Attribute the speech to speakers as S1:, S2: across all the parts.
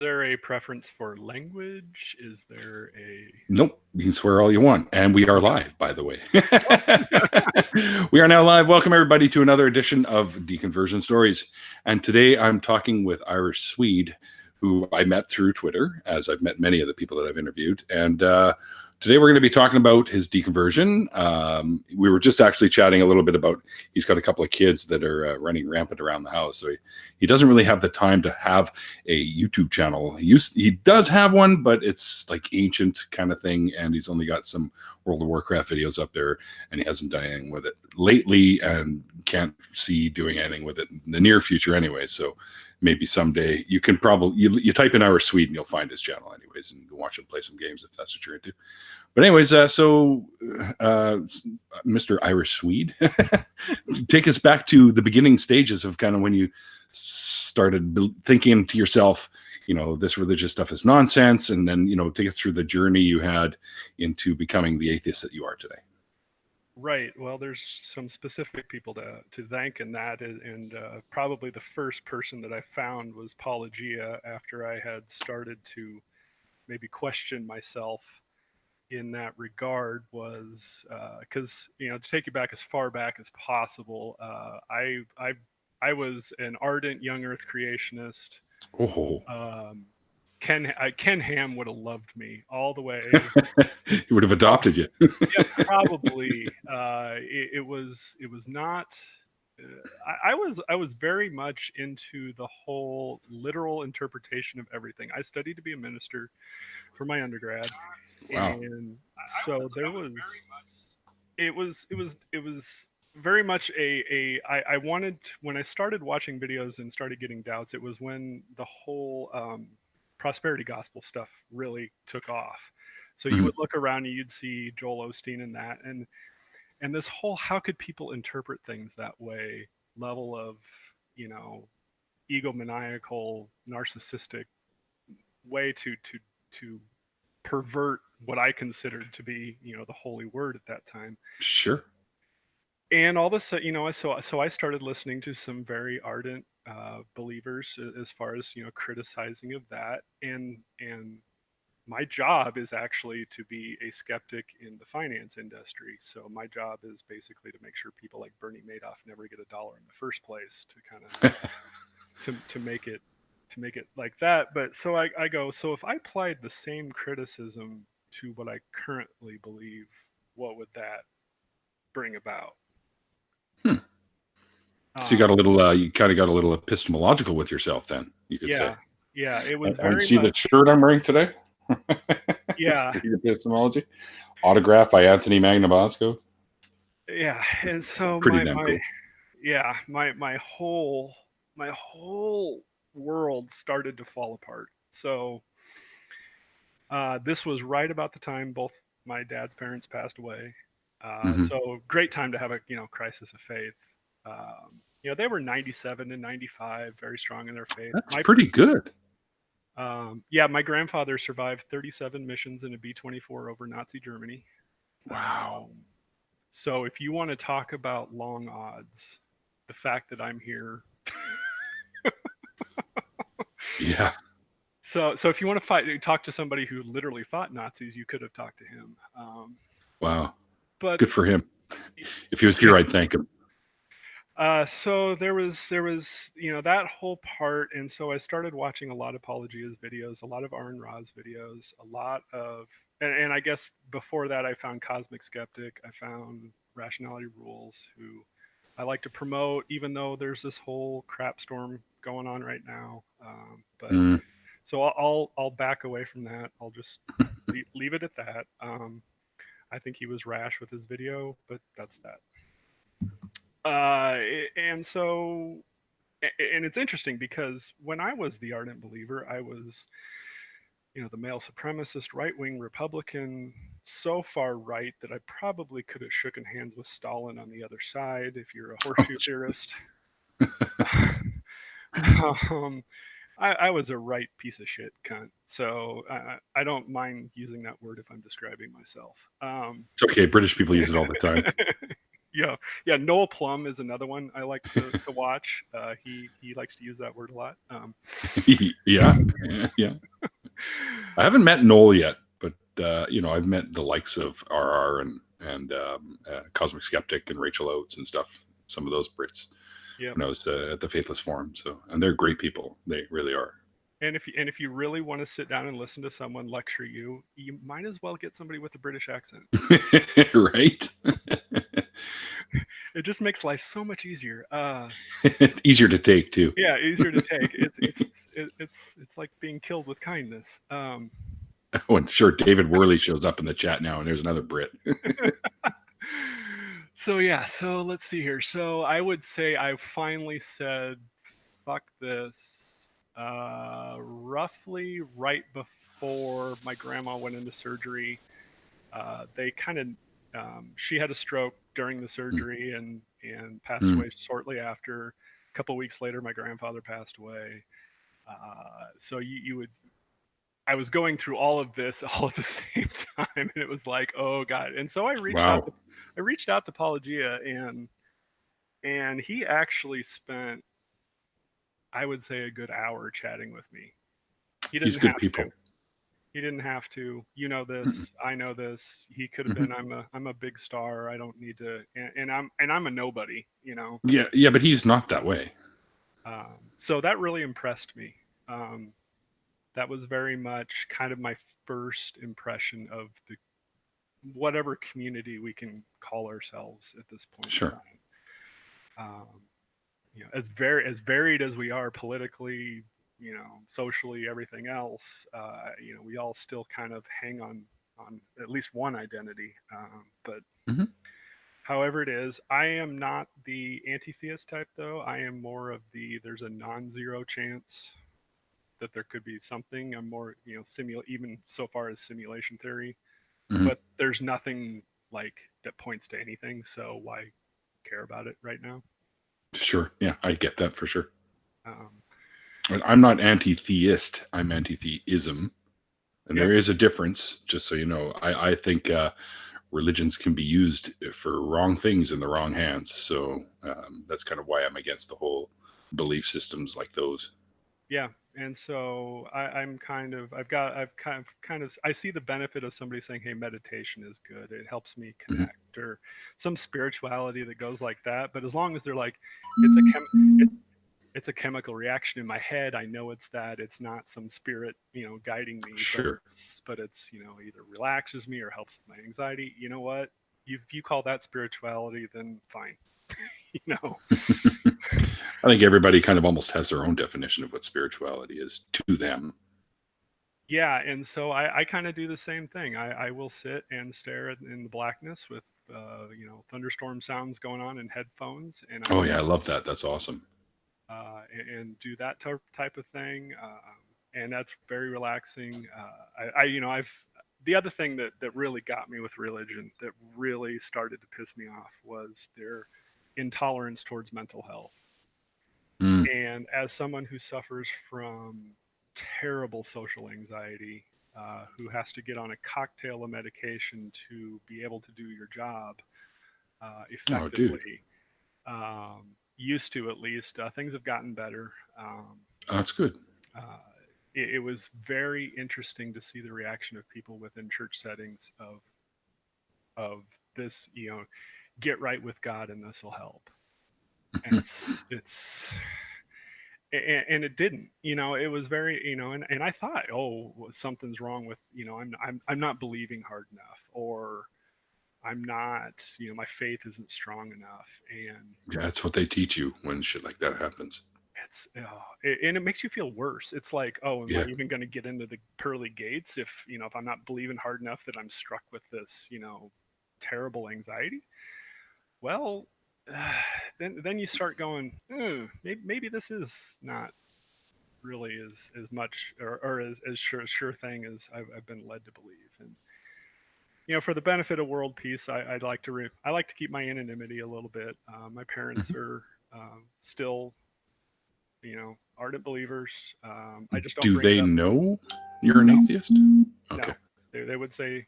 S1: there a preference for language? Is there a
S2: Nope. You can swear all you want. And we are
S1: okay?
S2: live, by the way.
S1: Oh,
S2: We are now live. Welcome, everybody, to another edition of Deconversion Stories. And today I'm talking with Irish Swede, who I met through Twitter, as I've met many of the people that I've interviewed. And today we're going to be talking about his deconversion. We were just actually chatting a little bit about he's got a couple of kids that are running rampant around the house. So he doesn't really have the time to have a YouTube channel. He does have one, but it's like ancient kind of thing. And he's only got some World of Warcraft videos up there, and he hasn't done anything with it lately and can't see doing anything with it in the near future anyway. So maybe someday you can probably, you type in Irish Swede and you'll find his channel anyways, and you can watch him play some games if that's what you're into. But anyways, Mr. Irish Swede, take us back to the beginning stages of kind of when you started thinking to yourself, this religious stuff is nonsense, and then, take us through the journey you had into becoming the atheist that you are today.
S1: right. Well, there's some specific people to thank in that, and probably the first person that I found was Apologia after I had started to maybe question myself in that regard was because to take you back as far back as possible, I was an ardent young Earth creationist.
S2: Oh,
S1: Um, Ken Ham would have loved me all the way.
S2: he would have
S1: Oh,
S2: adopted you.
S1: yeah, probably. It was not. I was very much into the whole literal interpretation of everything. I studied to be a minister for my undergrad,
S2: Wow.
S1: and so there was it was very much I wanted when I started watching videos and started getting doubts. It was when the whole prosperity gospel stuff really took off. So you
S2: Mhm.
S1: would look around and you'd see Joel Osteen and that, and this whole how could people interpret things that way level of you know egomaniacal narcissistic way to pervert what I considered to be, the holy word at that time.
S2: Sure.
S1: And all of a sudden, so I started listening to some very ardent believers as far as criticizing of that, and my job is actually to be a skeptic in the finance industry. So my job is basically to make sure people like Bernie Madoff never get a dollar in the first place, to kind of to make it like that. But so I go, so if I applied the same criticism to what I currently believe, what would that bring about?
S2: Hmm. So
S1: Um,
S2: you kind of got a little epistemological with yourself then, you could say.
S1: yeah, yeah, it was
S2: And
S1: very
S2: see the
S1: much,
S2: shirt I'm wearing today? It's
S1: yeah,
S2: the epistemology. Autographed by Anthony Magnabosco.
S1: yeah. And so
S2: Pretty damn cool.
S1: yeah, my whole world started to fall apart. So this was right about the time both my dad's parents passed away.
S2: Hmm.
S1: So great time to have a crisis of faith. They were 97 and 95, very strong in their faith.
S2: That's pretty good.
S1: Yeah, my grandfather survived 37 missions in a B-24 over Nazi Germany.
S2: Wow.
S1: Um, so if you want to talk about long odds, the fact that I'm here.
S2: Yeah.
S1: So if you want to talk to somebody who literally fought Nazis, you could have talked to him.
S2: Wow.
S1: But
S2: Good for him. If he was
S1: yeah,
S2: here, I'd thank him.
S1: so there was that whole part, and so I started watching a lot of Apologia's videos, a lot of Aaron Ra's videos, a lot of, and I guess before that I found Cosmic Skeptic, I found Rationality Rules, who I like to promote, even though there's this whole crap storm going on right now. But
S2: Mm.
S1: so I'll back away from that. I'll just leave it at that. I think he was rash with his video, but that's that. And so and it's interesting because when I was the ardent believer, I was, the male supremacist, right wing Republican, so far right that I probably could have shooken hands with Stalin on the other side if you're a horseshoe theorist. um, I was a right piece of shit cunt. So I don't mind using that word if I'm describing myself.
S2: It's okay. British people use it all the time.
S1: Yeah, yeah. Noel Plum is another one I like to watch. He likes to use that word a lot.
S2: Yeah, yeah. I haven't met Noel yet, but I've met the likes of RR and Cosmic Skeptic and Rachel Oates and stuff. Some of those Brits
S1: Yep.
S2: when I was at the Faithless Forum. So, and they're great people. They really are.
S1: And if you really want to sit down and listen to someone lecture you, you might as well get somebody with a British accent.
S2: Right?
S1: It just makes life so much easier.
S2: Easier to take too.
S1: Yeah, easier to take. It's like being killed with kindness.
S2: Oh, and sure, David Worley shows up in the chat now, and there's another Brit.
S1: So yeah, so let's see here. So I would say I finally said fuck this roughly right before my grandma went into surgery. They kind of she had a stroke during the surgery and passed
S2: Mm.
S1: away shortly after. A couple weeks later, my grandfather passed away. So you would I was going through all of this all at the same time, and it was like, oh god. And so
S2: Wow.
S1: I reached out to Apologia, and he actually spent, I would say, a good hour chatting with me. He
S2: He's
S1: didn't
S2: good
S1: have
S2: people.
S1: to. He didn't have to. You know
S2: Mm-mm.
S1: this. I know this. He could have
S2: Mm-hmm.
S1: been. I'm a big star. I don't need to. And I'm a nobody.
S2: Yeah, yeah, but he's not that way.
S1: So that really impressed me. Um, that was very much kind of my first impression of the whatever community we can call ourselves at this point in
S2: Sure.
S1: time. Um, as varied as we are politically, socially, everything else, we all still kind of hang on at least one identity. But
S2: Mm-hmm.
S1: however it is, I am not the anti-theist type, though. I am more of the there's a non-zero chance that there could be something. I'm more, even so far as simulation theory,
S2: Mm-hmm.
S1: but there's nothing like that points to anything. So why care about it right now?
S2: Sure. Yeah, I get that for sure.
S1: Um,
S2: And I'm not anti-theist. I'm anti-theism, and
S1: yeah,
S2: there is a difference. Just so you know, I think religions can be used for wrong things in the wrong hands. So that's kind of why I'm against the whole belief systems like those.
S1: yeah. And so I'm kind of, I see the benefit of somebody saying, hey, meditation is good. It helps me
S2: Mm-hmm.
S1: connect, or some spirituality that goes like that. But as long as they're like, it's a it's a chemical reaction in my head. I know it's that. It's not some spirit, guiding me, but
S2: Sure.
S1: it's either relaxes me or helps with my anxiety. You know what? If you call that spirituality, then fine. you know.
S2: I think everybody kind of almost has their own definition of what spirituality is to them.
S1: Yeah, and so I kind of do the same thing. I will sit and stare in the blackness with thunderstorm sounds going on in headphones, and I
S2: Oh
S1: will
S2: yeah, I love
S1: just
S2: that. That's awesome.
S1: and do that type of thing, and that's very relaxing. I've the other thing that really got me with religion, that really started to piss me off, was their intolerance towards mental health.
S2: Mm.
S1: And as someone who suffers from terrible social anxiety, who has to get on a cocktail of medication to be able to do your job
S2: Oh, dude,
S1: effectively, used to at least. Things have gotten better.
S2: oh, that's good.
S1: Uh, it was very interesting to see the reaction of people within church settings of this, get right with God and this will help. And and it didn't. It was very, and I thought, oh, well, something's wrong with, I'm not believing hard enough, or I'm not, my faith isn't strong enough. And
S2: Yeah, that's what they teach you when shit like that happens.
S1: and it makes you feel worse. It's like, oh, am I
S2: Yeah.
S1: even going to get into the pearly gates if, if I'm not believing hard enough that I'm struck with this, terrible anxiety? Well, then you start going, maybe this is not really as much, or as sure thing as I've been led to believe. And for the benefit of world peace, I like to keep my anonymity a little bit. My parents
S2: Mhm.
S1: are still, ardent believers. I just don't
S2: Do
S1: bring it
S2: they
S1: up.
S2: know you're an
S1: No,
S2: atheist?
S1: no.
S2: Okay.
S1: They would say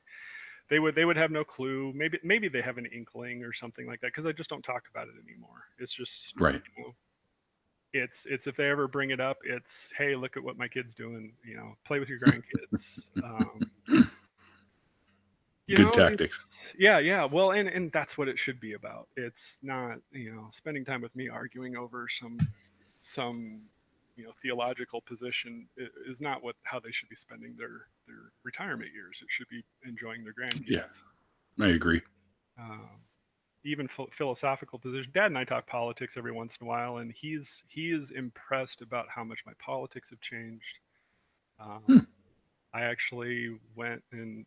S1: they would have no clue. Maybe they have an inkling or something like that because I just don't talk about it anymore. It's just,
S2: Right.
S1: it's if they ever bring it up, it's, hey, look at what my kid's doing. Play with your grandkids.
S2: Good tactics.
S1: It's, yeah, yeah. Well, and that's what it should be about. It's not, spending time with me arguing over some theological position is not what how they should be spending their retirement years. It should be enjoying their
S2: Yeah,
S1: grandkids.
S2: I agree.
S1: Um, Even philosophical position. Dad and I talk politics every once in a while, and he is impressed about how much my politics have changed.
S2: Hmm.
S1: I actually went and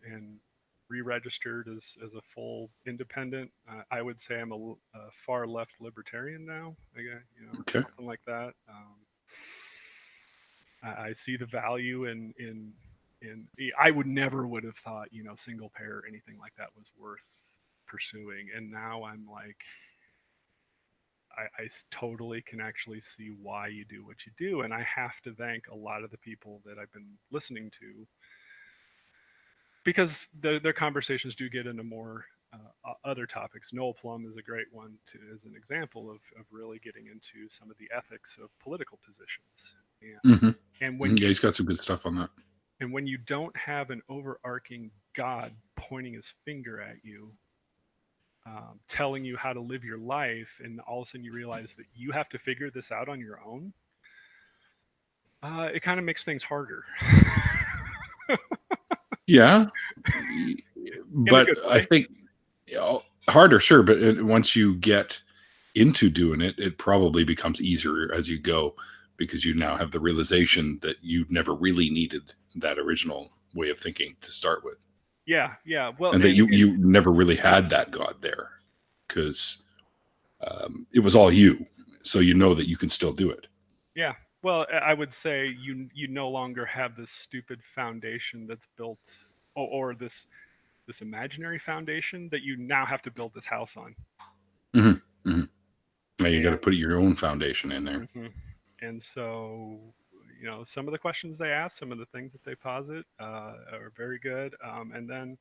S1: re-registered as a full independent. I would say I'm a far left libertarian now. Again,
S2: Okay.
S1: something like that. I see the value in. I would have thought single payer or anything like that was worth pursuing, and now I'm like, I totally can actually see why you do what you do, and I have to thank a lot of the people that I've been listening to because their conversations do get into more other topics. Noel Plum is a great one as an example of really getting into some of the ethics of political positions. And
S2: Hmm.
S1: and when
S2: Yeah,
S1: you
S2: he's got some good stuff on that.
S1: and when you don't have an overarching God pointing his finger at you, telling you how to live your life, and all of a sudden you realize that you have to figure this out on your own, it kind of makes things harder.
S2: Yeah,
S1: In a
S2: but
S1: good
S2: I
S1: way.
S2: think harder, sure. But once you get into doing it, it probably becomes easier as you go because you now have the realization that you never really needed that original way of thinking to start with,
S1: Yeah, yeah. Well,
S2: and that you never really had that God there because it was all you. So you know that you can still do it.
S1: yeah. Well, I would say you no longer have this stupid foundation that's built, or this imaginary foundation that you now have to build this house on.
S2: Hmm. Hmm. Now you got to
S1: And
S2: put your own foundation in there.
S1: mhm. And so, some of the questions they ask, some of the things that they posit, are very good. And then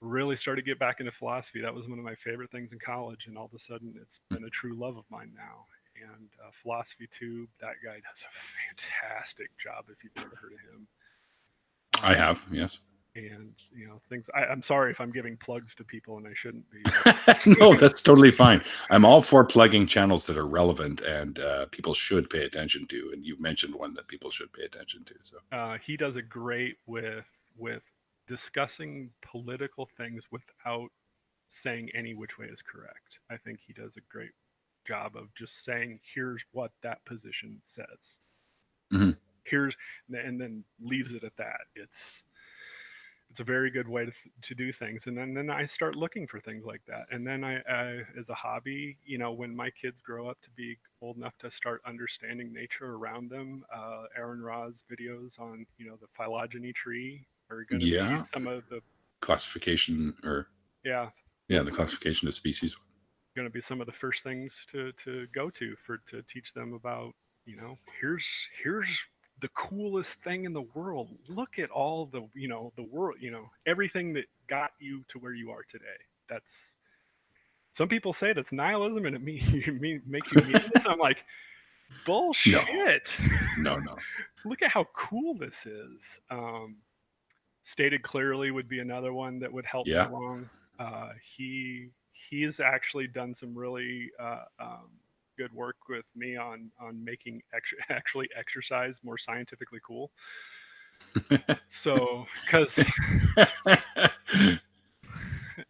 S1: really started to get back into philosophy. That was one of my favorite things in college, and all of a sudden, it's been a true love of mine now. And Philosophy Tube, that guy does a fantastic job. If you've never heard of him,
S2: I
S1: um,
S2: have, yes.
S1: and things. I'm sorry if I'm giving plugs to people and I shouldn't be,
S2: No, that's totally fine. I'm all for plugging channels that are relevant and people should pay attention to. And you mentioned one that people should pay attention to. So,
S1: but he does a great with discussing political things without saying any which way is correct. I think he does a great job of just saying, here's what that position says.
S2: mhm.
S1: Here's and then leaves it at that. It's a very good way to do things. And then I start looking for things like that. And then I as a hobby, when my kids grow up to be old enough to start understanding nature around them, Aaron Ra's videos on, the phylogeny tree are going to be
S2: Yeah,
S1: some of the,
S2: classification or,
S1: yeah,
S2: yeah, the classification of species.
S1: going to be some of the first things to go to teach them about, here's the coolest thing in the world. Look at all the, the world, everything that got you to where you are today. That's, some people say that's nihilism and makes you meaningless. I'm like,
S2: No,
S1: bullshit.
S2: no, no.
S1: Look at how cool this is. Stated clearly would be another one that would help me
S2: Yeah.
S1: along. He's actually done some really good work with me on making actually exercise more scientifically cool. So, because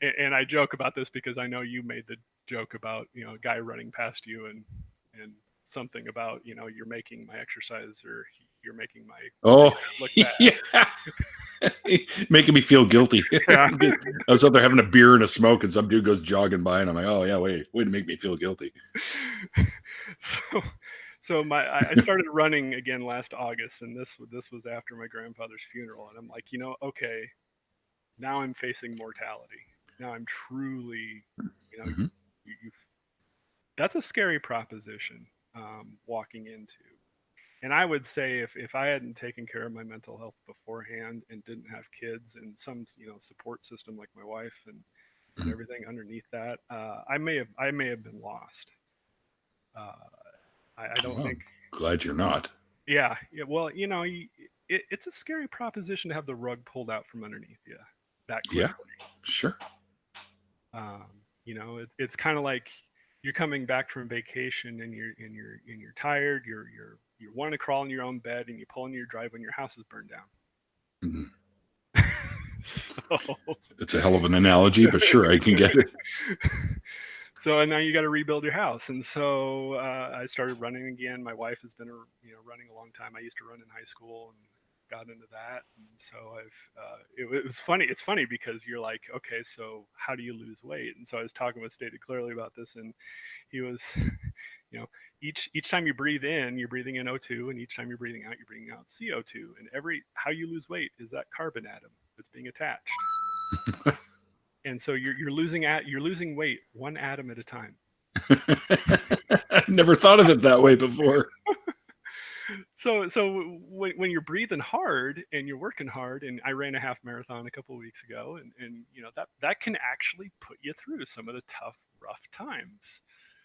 S1: and I joke about this because I know you made the joke about, a guy running past you and something about, you're making my exercise, or you're making my
S2: Oh,
S1: statement look bad.
S2: yeah. Making me feel guilty.
S1: Yeah.
S2: I was out there having a beer and a smoke, and some dude goes jogging by, and I'm like, oh, yeah, way to make me feel guilty.
S1: so I started running again last August, and this was after my grandfather's funeral, and I'm like, okay, now I'm facing mortality. Now I'm truly, you know,
S2: Hmm.
S1: you that's a scary proposition, walking into. And I would say if I hadn't taken care of my mental health beforehand and didn't have kids and some support system like my wife and
S2: Mhm.
S1: everything underneath that, I may have been lost. Uh, I don't
S2: Well,
S1: think.
S2: I'm glad you're not.
S1: Yeah, yeah. Well, it's a scary proposition to have the rug pulled out from underneath you that
S2: Yeah,
S1: quickly.
S2: sure.
S1: Um, it's kind of like you're coming back from vacation and you're tired. You want to crawl in your own bed and you pull into your driveway and your house is burned down.
S2: Mhm.
S1: So
S2: It's a hell of an analogy, but sure, I can get it.
S1: so now you got to rebuild your house. And so I started running again. My wife has been running a long time. I used to run in high school and got into that. And so it was funny. It's funny because you're like, okay, so how do you lose weight? And so I was talking with Stated Clearly about this, and he was, you know, each time you breathe in, you're breathing in O2, and each time you're breathing out, you're breathing out CO2. And every how you lose weight is that carbon atom that's being attached. And so you're losing weight one atom at a time.
S2: I never thought of it that way before.
S1: So when you're breathing hard and you're working hard, and I ran a half marathon a couple of weeks ago, and that can actually put you through some of the tough, rough times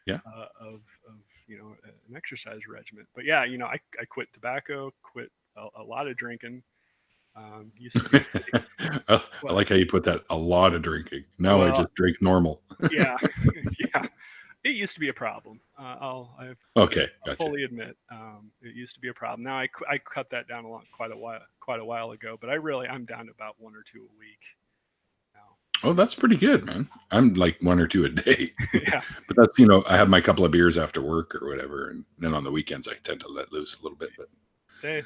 S2: Yeah.
S1: of an exercise regimen. But yeah, I quit tobacco, quit a lot of drinking. Used to be
S2: I
S1: well,
S2: like how you put that. A lot of drinking. Now I
S1: well,
S2: just drink normal.
S1: yeah, yeah. It used to be a problem. I
S2: Okay, gotcha.
S1: fully admit it used to be a problem. Now I cut that down quite a while ago. But I'm down to about one or two a week now.
S2: Oh, that's pretty good, man. I'm like one or two a day.
S1: Yeah,
S2: But that's, I have my couple of beers after work or whatever. And then on the weekends, I tend to let loose a little bit. But
S1: they,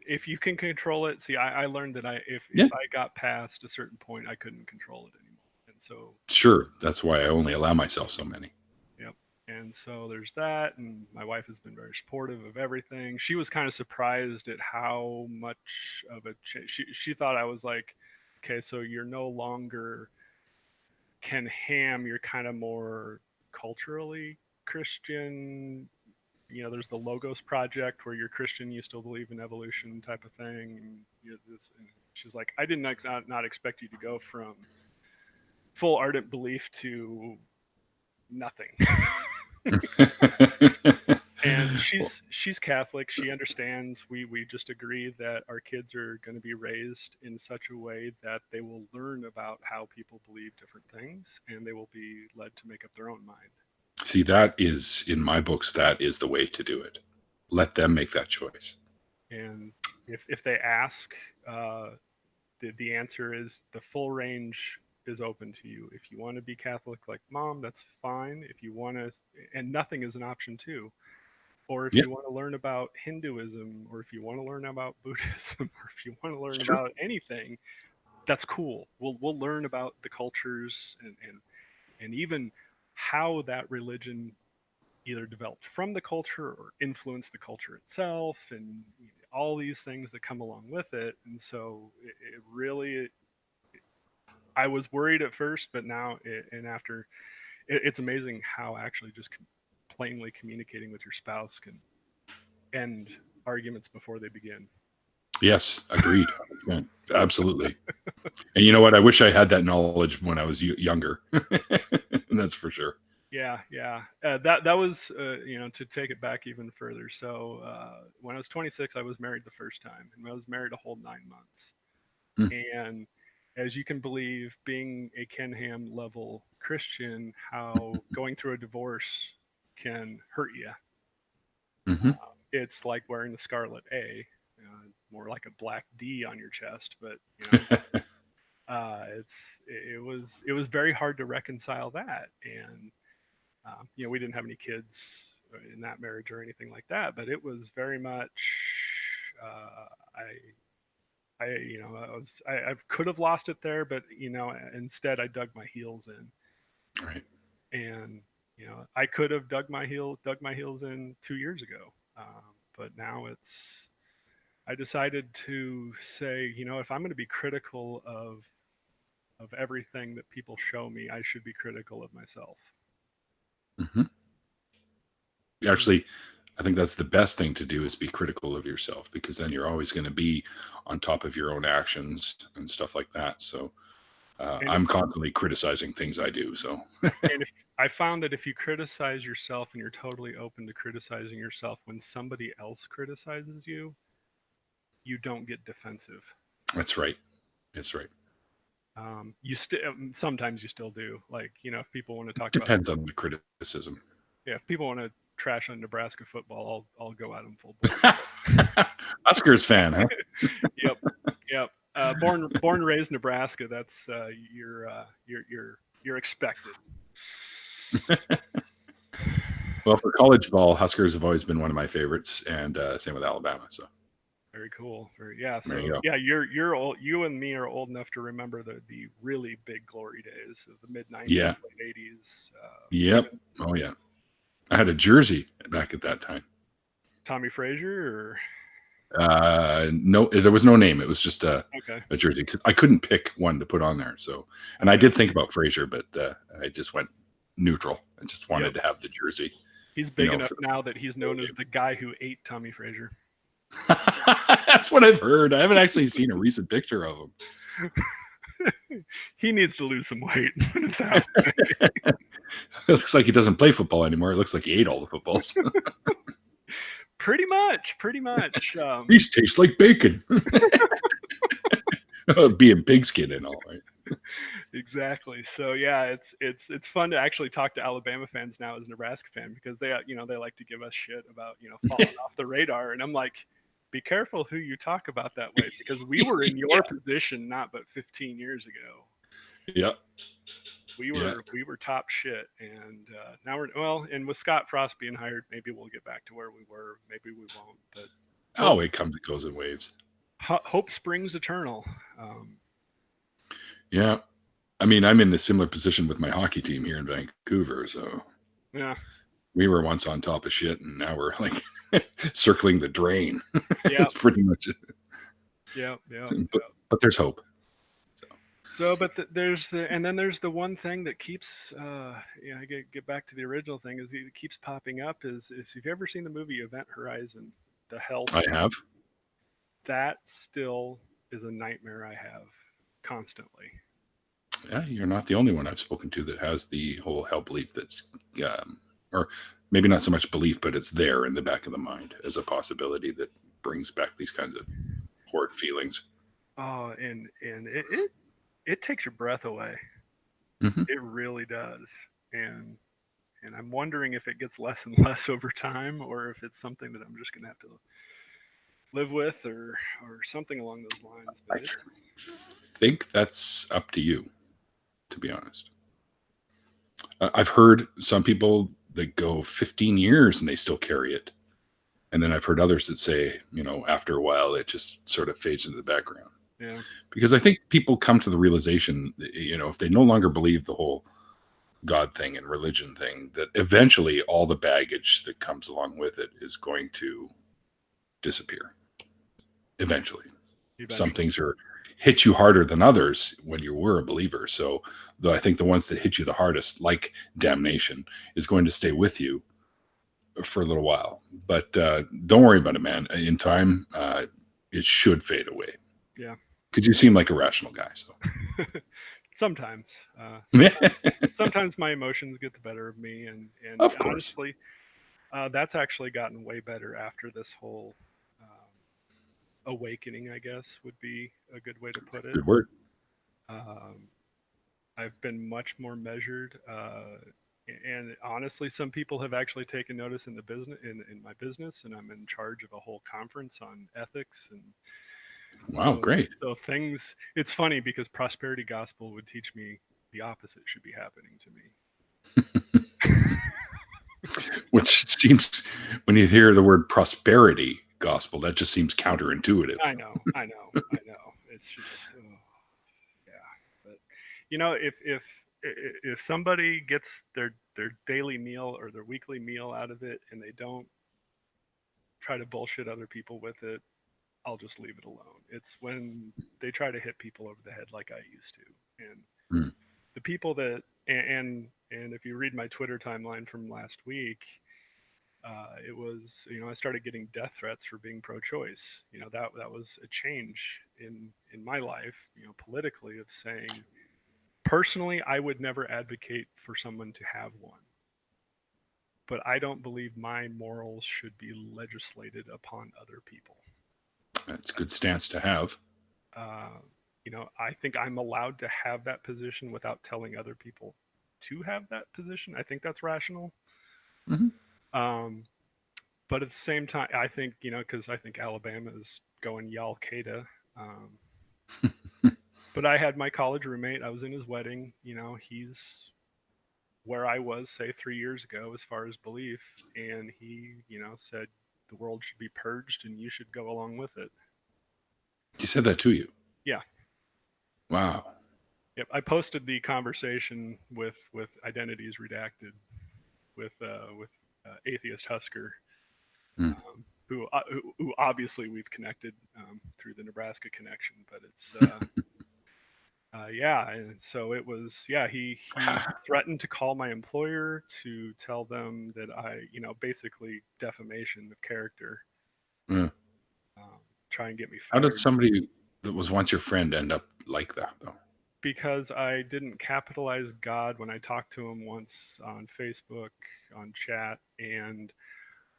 S1: if you can control it. See, I learned that if
S2: yeah,
S1: I got past a certain point, I couldn't control it anymore. And so
S2: sure. That's why I only allow myself so many.
S1: yep. And so there's that, and my wife has been very supportive of everything. She was kind of surprised at how much of a change. She thought I was like, okay, so you're no longer Ken Ham. You're kind of more culturally Christian. There's the Logos Project where you're Christian, you still believe in evolution type of thing. And she's like, I did not expect you to go from full ardent belief to nothing. And she's Catholic. She understands. We just agree that our kids are going to be raised in such a way that they will learn about how people believe different things, and they will be led to make up their own mind.
S2: See, that is, in my books, that is the way to do it. Let them make that choice.
S1: And if they ask, the answer is the full range is open to you. If you want to be Catholic like mom, that's fine. If you want to, and nothing is an option too. Or if
S2: Yeah,
S1: you want to learn about Hinduism, or if you want to learn about Buddhism, or if you want to learn
S2: sure.
S1: about anything, that's cool. We'll learn about the cultures and even how that religion either developed from the culture or influenced the culture itself, and all these things that come along with it. And so it really, I was worried at first, but now and after, it's amazing how actually just plainly communicating with your spouse can end arguments before they begin.
S2: Yes, agreed. Yeah, absolutely. And you know what? I wish I had that knowledge when I was younger. That's for sure.
S1: Yeah, yeah. That was to take it back even further. So when I was 26, I was married the first time, and I was married a whole 9 months.
S2: Hmm.
S1: And as you can believe, being a Ken Ham level Christian, how going through a divorce can hurt you.
S2: Hmm.
S1: It's like wearing the scarlet A, more like a black D on your chest. But it was very hard to reconcile that. And we didn't have any kids in that marriage or anything like that, but it was very much I could have lost it there, but instead I dug my heels in.
S2: Right.
S1: And I could have dug my heels in 2 years ago, but now I decided to say, if I'm going to be critical of everything that people show me, I should be critical of myself.
S2: Hmm. Actually, I think that's the best thing to do is be critical of yourself, because then you're always going to be on top of your own actions and stuff like that. So
S1: And
S2: I'm constantly criticizing things I do. So
S1: if I found that if you criticize yourself and you're totally open to criticizing yourself, when somebody else criticizes you, you don't get defensive.
S2: that's right. That's right.
S1: You still sometimes you still do. Like, if people want to talk about,
S2: Depends on the criticism.
S1: yeah, if people want to trash on Nebraska football, I'll go at them full bore.
S2: Oscars fan, huh?
S1: Yep, yep. Born and raised Nebraska. That's you're expected.
S2: Well, for college ball, Huskers have always been one of my favorites, and same with Alabama. So
S1: Very cool. Yeah.
S2: there you
S1: So
S2: go.
S1: yeah, you're old. You and me are old enough to remember the really big glory days of the mid
S2: Yeah.
S1: '90s, late '80s.
S2: Yep. Oh yeah. I had a jersey back at that time.
S1: Tommy Frazier, or
S2: No, there was no name. It was just
S1: okay,
S2: a jersey. I couldn't pick one to put on there. So, and I
S1: okay.
S2: did think about Frazier, but I just went neutral. I just
S1: Yep.
S2: wanted to have the jersey,
S1: He's big enough
S2: for the
S1: now that he's known as the guy who ate Tommy Frazier.
S2: That's what I've heard. I haven't actually seen a recent picture of him.
S1: He needs to lose some weight. Put it that way.
S2: It looks like he doesn't play football anymore. It looks like he ate all the footballs.
S1: Pretty much. Pretty much.
S2: These taste like bacon. Being pigskin and all, right?
S1: Exactly. So yeah, it's fun to actually talk to Alabama fans now as a Nebraska fan, because they like to give us shit about falling off the radar, and I'm like, be careful who you talk about that way, because we were in your position not but 15 years ago.
S2: Yeah.
S1: We
S2: Yeah.
S1: were top shit, and now and with Scott Frost being hired, maybe we'll get back to where we were. Maybe we won't, but
S2: Oh, it comes and goes in waves.
S1: hope springs eternal.
S2: Yeah. I mean, I'm in a similar position with my hockey team here in Vancouver. So
S1: Yeah.
S2: we were once on top of shit, and now we're like circling the drain.
S1: Yeah.
S2: That's pretty much it.
S1: Yeah. Yeah.
S2: But there's hope.
S1: So, but there's the one thing that keeps, I get back to the original thing, is it keeps popping up, is if you've ever seen the movie Event Horizon, the health,
S2: I have.
S1: that still is a nightmare I have constantly.
S2: Yeah, you're not the only one I've spoken to that has the whole hell belief that's, or maybe not so much belief, but it's there in the back of the mind as a possibility that brings back these kinds of horrid feelings.
S1: Oh, and it takes your breath away.
S2: Mm-hmm.
S1: It really does. And I'm wondering if it gets less and less over time, or if it's something that I'm just gonna have to live with, or something along those lines. But
S2: I think that's up to you, to be honest. I've heard some people that go 15 years and they still carry it. And then I've heard others that say, after a while, it just sort of fades into the background.
S1: yeah,
S2: Because I think people come to the realization, if they no longer believe the whole God thing and religion thing, that eventually all the baggage that comes along with it is going to disappear. Eventually. Some things hit you harder than others when you were a believer. So I think the ones that hit you the hardest, like damnation, is going to stay with you for a little while. But don't worry about it, man. In time, it should fade away.
S1: Yeah.
S2: Because you seem like a rational guy. So
S1: sometimes, sometimes my emotions get the better of me, and
S2: of course.
S1: honestly, that's actually gotten way better after this whole awakening, I guess would be a good way to put it.
S2: Good word.
S1: I've been much more measured, and honestly, some people have actually taken notice in the business, in my business, and I'm in charge of a whole conference on ethics. And
S2: wow, great.
S1: So things, it's funny because prosperity gospel would teach me the opposite should be happening to me.
S2: Which seems, when you hear the word prosperity gospel, that just seems counterintuitive.
S1: I know. It's just, yeah. But if somebody gets their daily meal or their weekly meal out of it, and they don't try to bullshit other people with it, I'll just leave it alone. It's when they try to hit people over the head like I used to, and the people that, and if you read my Twitter timeline from last week, It was, I started getting death threats for being pro-choice. That was a change in my life, politically, of saying, personally, I would never advocate for someone to have one, but I don't believe my morals should be legislated upon other people.
S2: That's a good stance to have.
S1: Uh, I think I'm allowed to have that position without telling other people to have that position. I think that's rational.
S2: Hmm.
S1: Um, but at the same time, I think, because I think Alabama is going Y'all Qaeda. Um, but I had my college roommate. I was in his wedding. He's where I was, say, 3 years ago, as far as belief. And he, said the world should be purged and you should go along with it.
S2: He said that to you.
S1: Yeah.
S2: Wow.
S1: Yep. I posted the conversation with Identities Redacted with Atheist Husker,
S2: Mm.
S1: who obviously we've connected through the Nebraska connection. But it's yeah, and so it was, yeah, he threatened to call my employer to tell them that I, basically defamation of character,
S2: Mm.
S1: um, try and get me
S2: How did
S1: fired
S2: somebody that was once your friend end up like that, though?
S1: because I didn't capitalize God when I talked to him once on Facebook, on chat, and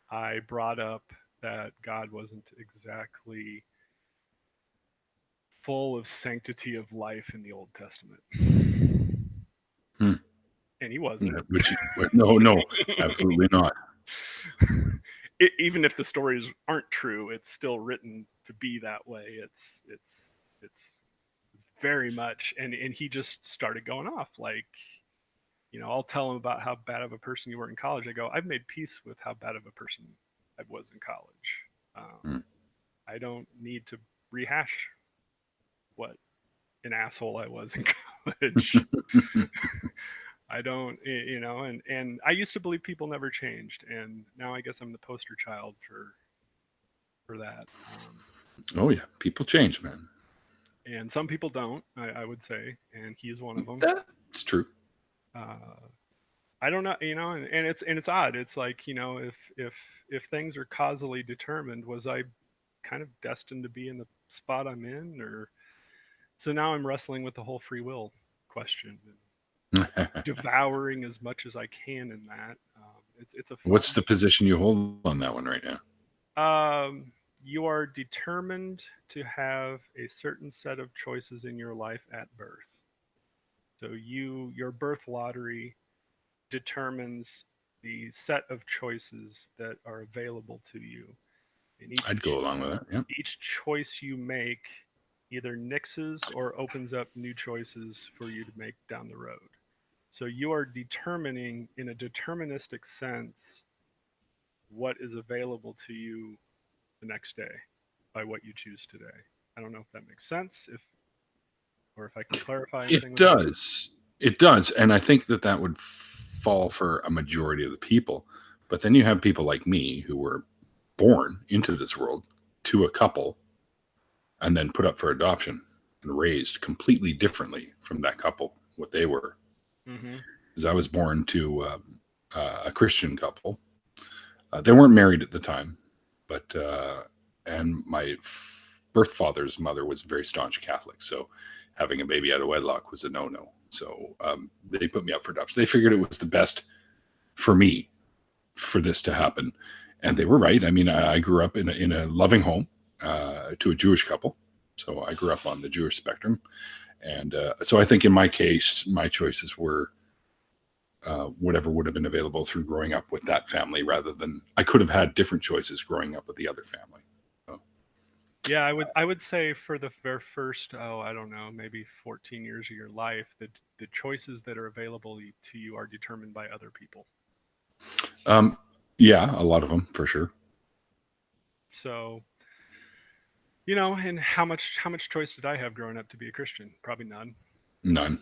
S1: I brought up that God wasn't exactly full of sanctity of life in the Old Testament.
S2: Hmm.
S1: And he wasn't.
S2: Yeah, no, no, absolutely not.
S1: Even if the stories aren't true, it's still written to be that way. It's very much, and he just started going off like, I'll tell him about how bad of a person you were in college. I go, I've made peace with how bad of a person I was in college.
S2: Hmm.
S1: I don't need to rehash what an asshole I was in college. I don't, and I used to believe people never changed, and now I guess I'm the poster child for that.
S2: Oh yeah, people change, man.
S1: And some people don't, I would say, and he's one of them.
S2: That's true.
S1: Uh, I don't know, and it's odd. It's like, if things are causally determined, was I kind of destined to be in the spot I'm in, or so now I'm wrestling with the whole free will question and devouring as much as I can in that. It's a fun.
S2: What's the position you hold on that one right now?
S1: You are determined to have a certain set of choices in your life at birth. So your birth lottery determines the set of choices that are available to you. And
S2: I'd go along with that. Yeah.
S1: each choice you make either nixes or opens up new choices for you to make down the road. So you are determining in a deterministic sense what is available to you the next day by what you choose today. I don't know if that makes sense, if or if I can clarify anything
S2: It
S1: with that.
S2: does. It does. And I think that that would fall for a majority of the people. But then you have people like me who were born into this world to a couple and then put up for adoption and raised completely differently from that couple, what they were.
S1: Mm-hmm.
S2: Because I was born to a Christian couple. They weren't married at the time, but and my birth father's mother was very staunch Catholic, so having a baby out of wedlock was a no-no. So they put me up for adoption. They figured it was the best for me for this to happen, and they were right. I mean, I grew up in a loving home to a Jewish couple, so I grew up on the Jewish spectrum, and so I think in my case, my choices were whatever would have been available through growing up with that family rather than I could have had different choices growing up with the other family. So,
S1: Yeah, I would say for the first, I don't know, maybe 14 years of your life, the choices that are available to you are determined by other people.
S2: um, yeah, a lot of them for sure.
S1: So, and how much choice did I have growing up to be a Christian? Probably none.
S2: None.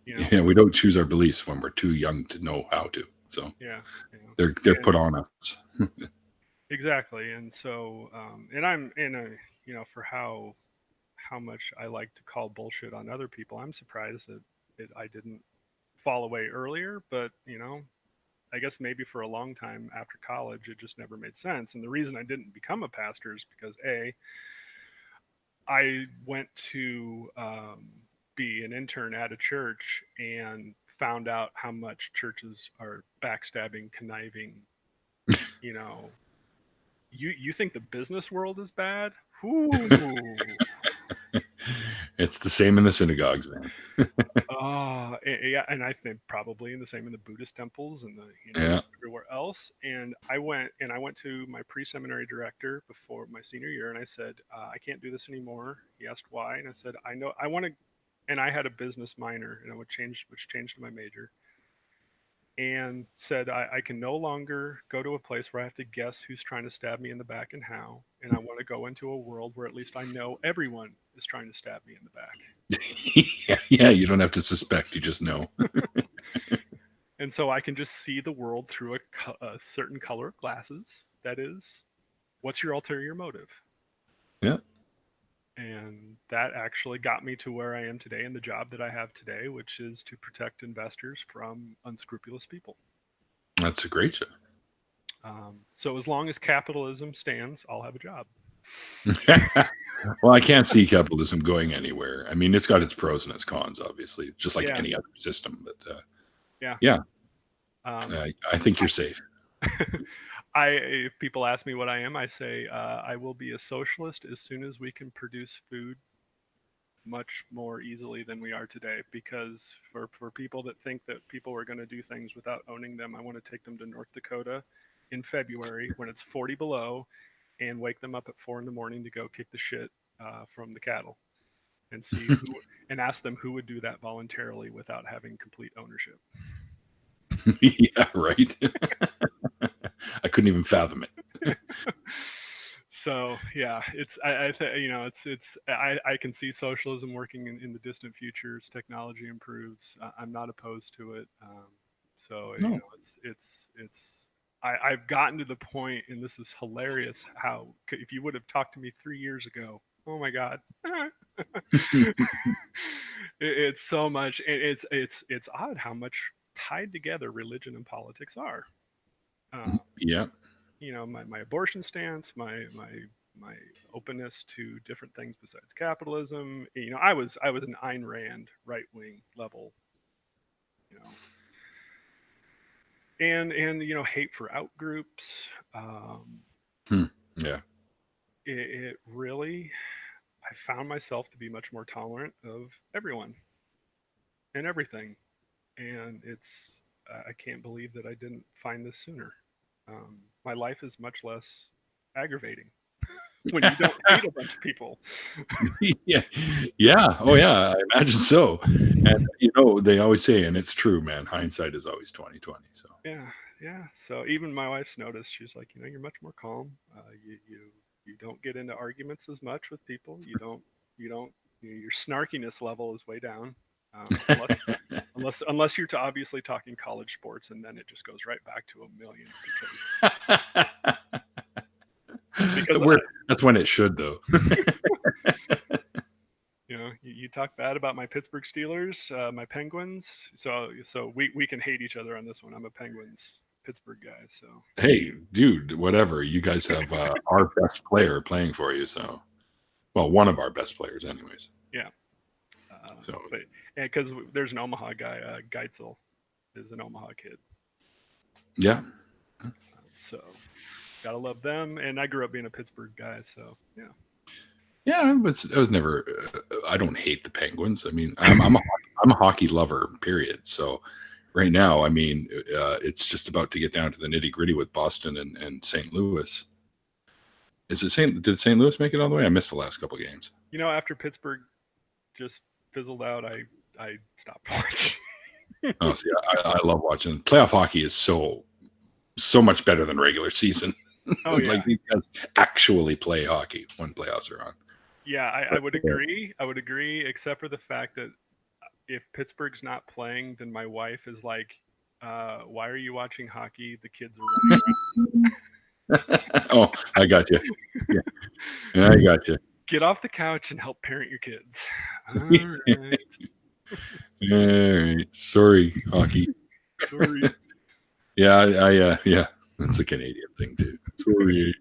S1: You know,
S2: Yeah, we don't choose our beliefs when we're too young to know how to. So
S1: yeah,
S2: they're
S1: and
S2: put on us.
S1: exactly. And so, and I'm in a, for how much I like to call bullshit on other people, I'm surprised that I didn't fall away earlier. But I guess maybe for a long time after college, it just never made sense. And the reason I didn't become a pastor is because I went to be an intern at a church and found out how much churches are backstabbing, conniving. You know, you think the business world is bad? Ooh.
S2: It's the same in the synagogues, man.
S1: Yeah, and I think probably in the same in the Buddhist temples and the
S2: Yeah.
S1: everywhere else. And I went to my pre-seminary director before my senior year, and I said I can't do this anymore. He asked why, and I said I know I want to. And I had a business minor, and I would change which changed to my major. And said I can no longer go to a place where I have to guess who's trying to stab me in the back and how. And I want to go into a world where at least I know everyone is trying to stab me in the back.
S2: Yeah, you don't have to suspect, you just know.
S1: And so I can just see the world through a certain color of glasses. That is, what's your ulterior motive?
S2: Yeah,
S1: And that actually got me to where I am today in the job that I have today, which is to protect investors from unscrupulous people.
S2: that's a great job.
S1: So as long as capitalism stands, I'll have a job.
S2: Well, I can't see capitalism going anywhere. I mean, it's got its pros and its cons, obviously, just like
S1: Yeah,
S2: any other system. But
S1: yeah.
S2: yeah,
S1: Um,
S2: I think you're safe.
S1: if people ask me what I am, I say I will be a socialist as soon as we can produce food much more easily than we are today. Because for people that think that people are going to do things without owning them, I want to take them to North Dakota in February when it's 40 below and wake them up at 4 in the morning to go kick the shit from the cattle and see who and ask them who would do that voluntarily without having complete ownership.
S2: Yeah, right. I couldn't even fathom it.
S1: So yeah, I can see socialism working in the distant future as technology improves. I'm not opposed to it. So
S2: No.
S1: I've gotten to the point, and this is hilarious. How if you would have talked to me 3 years ago, oh my god, it's so much. It's odd how much tied together religion and politics are. Uh,
S2: Yeah.
S1: my abortion stance, my openness to different things besides capitalism. I was an Ayn Rand right wing level, you know, and hate for out groups.
S2: Hmm. Yeah.
S1: It really, I found myself to be much more tolerant of everyone and everything, and I can't believe that I didn't find this sooner. My life is much less aggravating when you don't hate a bunch of people.
S2: Yeah. Yeah. Oh, yeah. I imagine so. And they always say, and it's true, man. Hindsight is always 2020. So
S1: Yeah, yeah. So even my wife's noticed. She's like, you're much more calm. You don't get into arguments as much with people. You don't your snarkiness level is way down. Unless you're obviously talking college sports, and then it just goes right back to a million because
S2: that's when it should, though.
S1: you talk bad about my Pittsburgh Steelers, my Penguins. So we can hate each other on this one. I'm a Penguins Pittsburgh guy. So
S2: Hey, dude, whatever. You guys have our best player playing for you. So, well, one of our best players, anyways.
S1: yeah.
S2: So,
S1: But because there's an Omaha guy, Geitzel is an Omaha kid.
S2: yeah.
S1: So gotta love them. And I grew up being a Pittsburgh guy. So yeah.
S2: Yeah, I was never. I don't hate the Penguins. I mean, I'm a hockey lover. Period. So, right now, I mean, it's just about to get down to the nitty gritty with Boston and St. Louis. Did St. Louis make it all the way? I missed the last couple of games.
S1: After Pittsburgh just fizzled out, I stopped watching.
S2: Oh, see, I love watching playoff hockey. Is so much better than regular season.
S1: Oh yeah.
S2: Like these guys actually play hockey when playoffs are on.
S1: Yeah, I would agree. I would agree, except for the fact that if Pittsburgh's not playing, then my wife is like, "Why are you watching hockey? The kids are running around."
S2: Oh, I got you. Yeah, I got you.
S1: Get off the couch and help parent your kids. All right.
S2: All right. Sorry, hockey.
S1: Sorry.
S2: Yeah, yeah, that's a Canadian thing too. Sorry.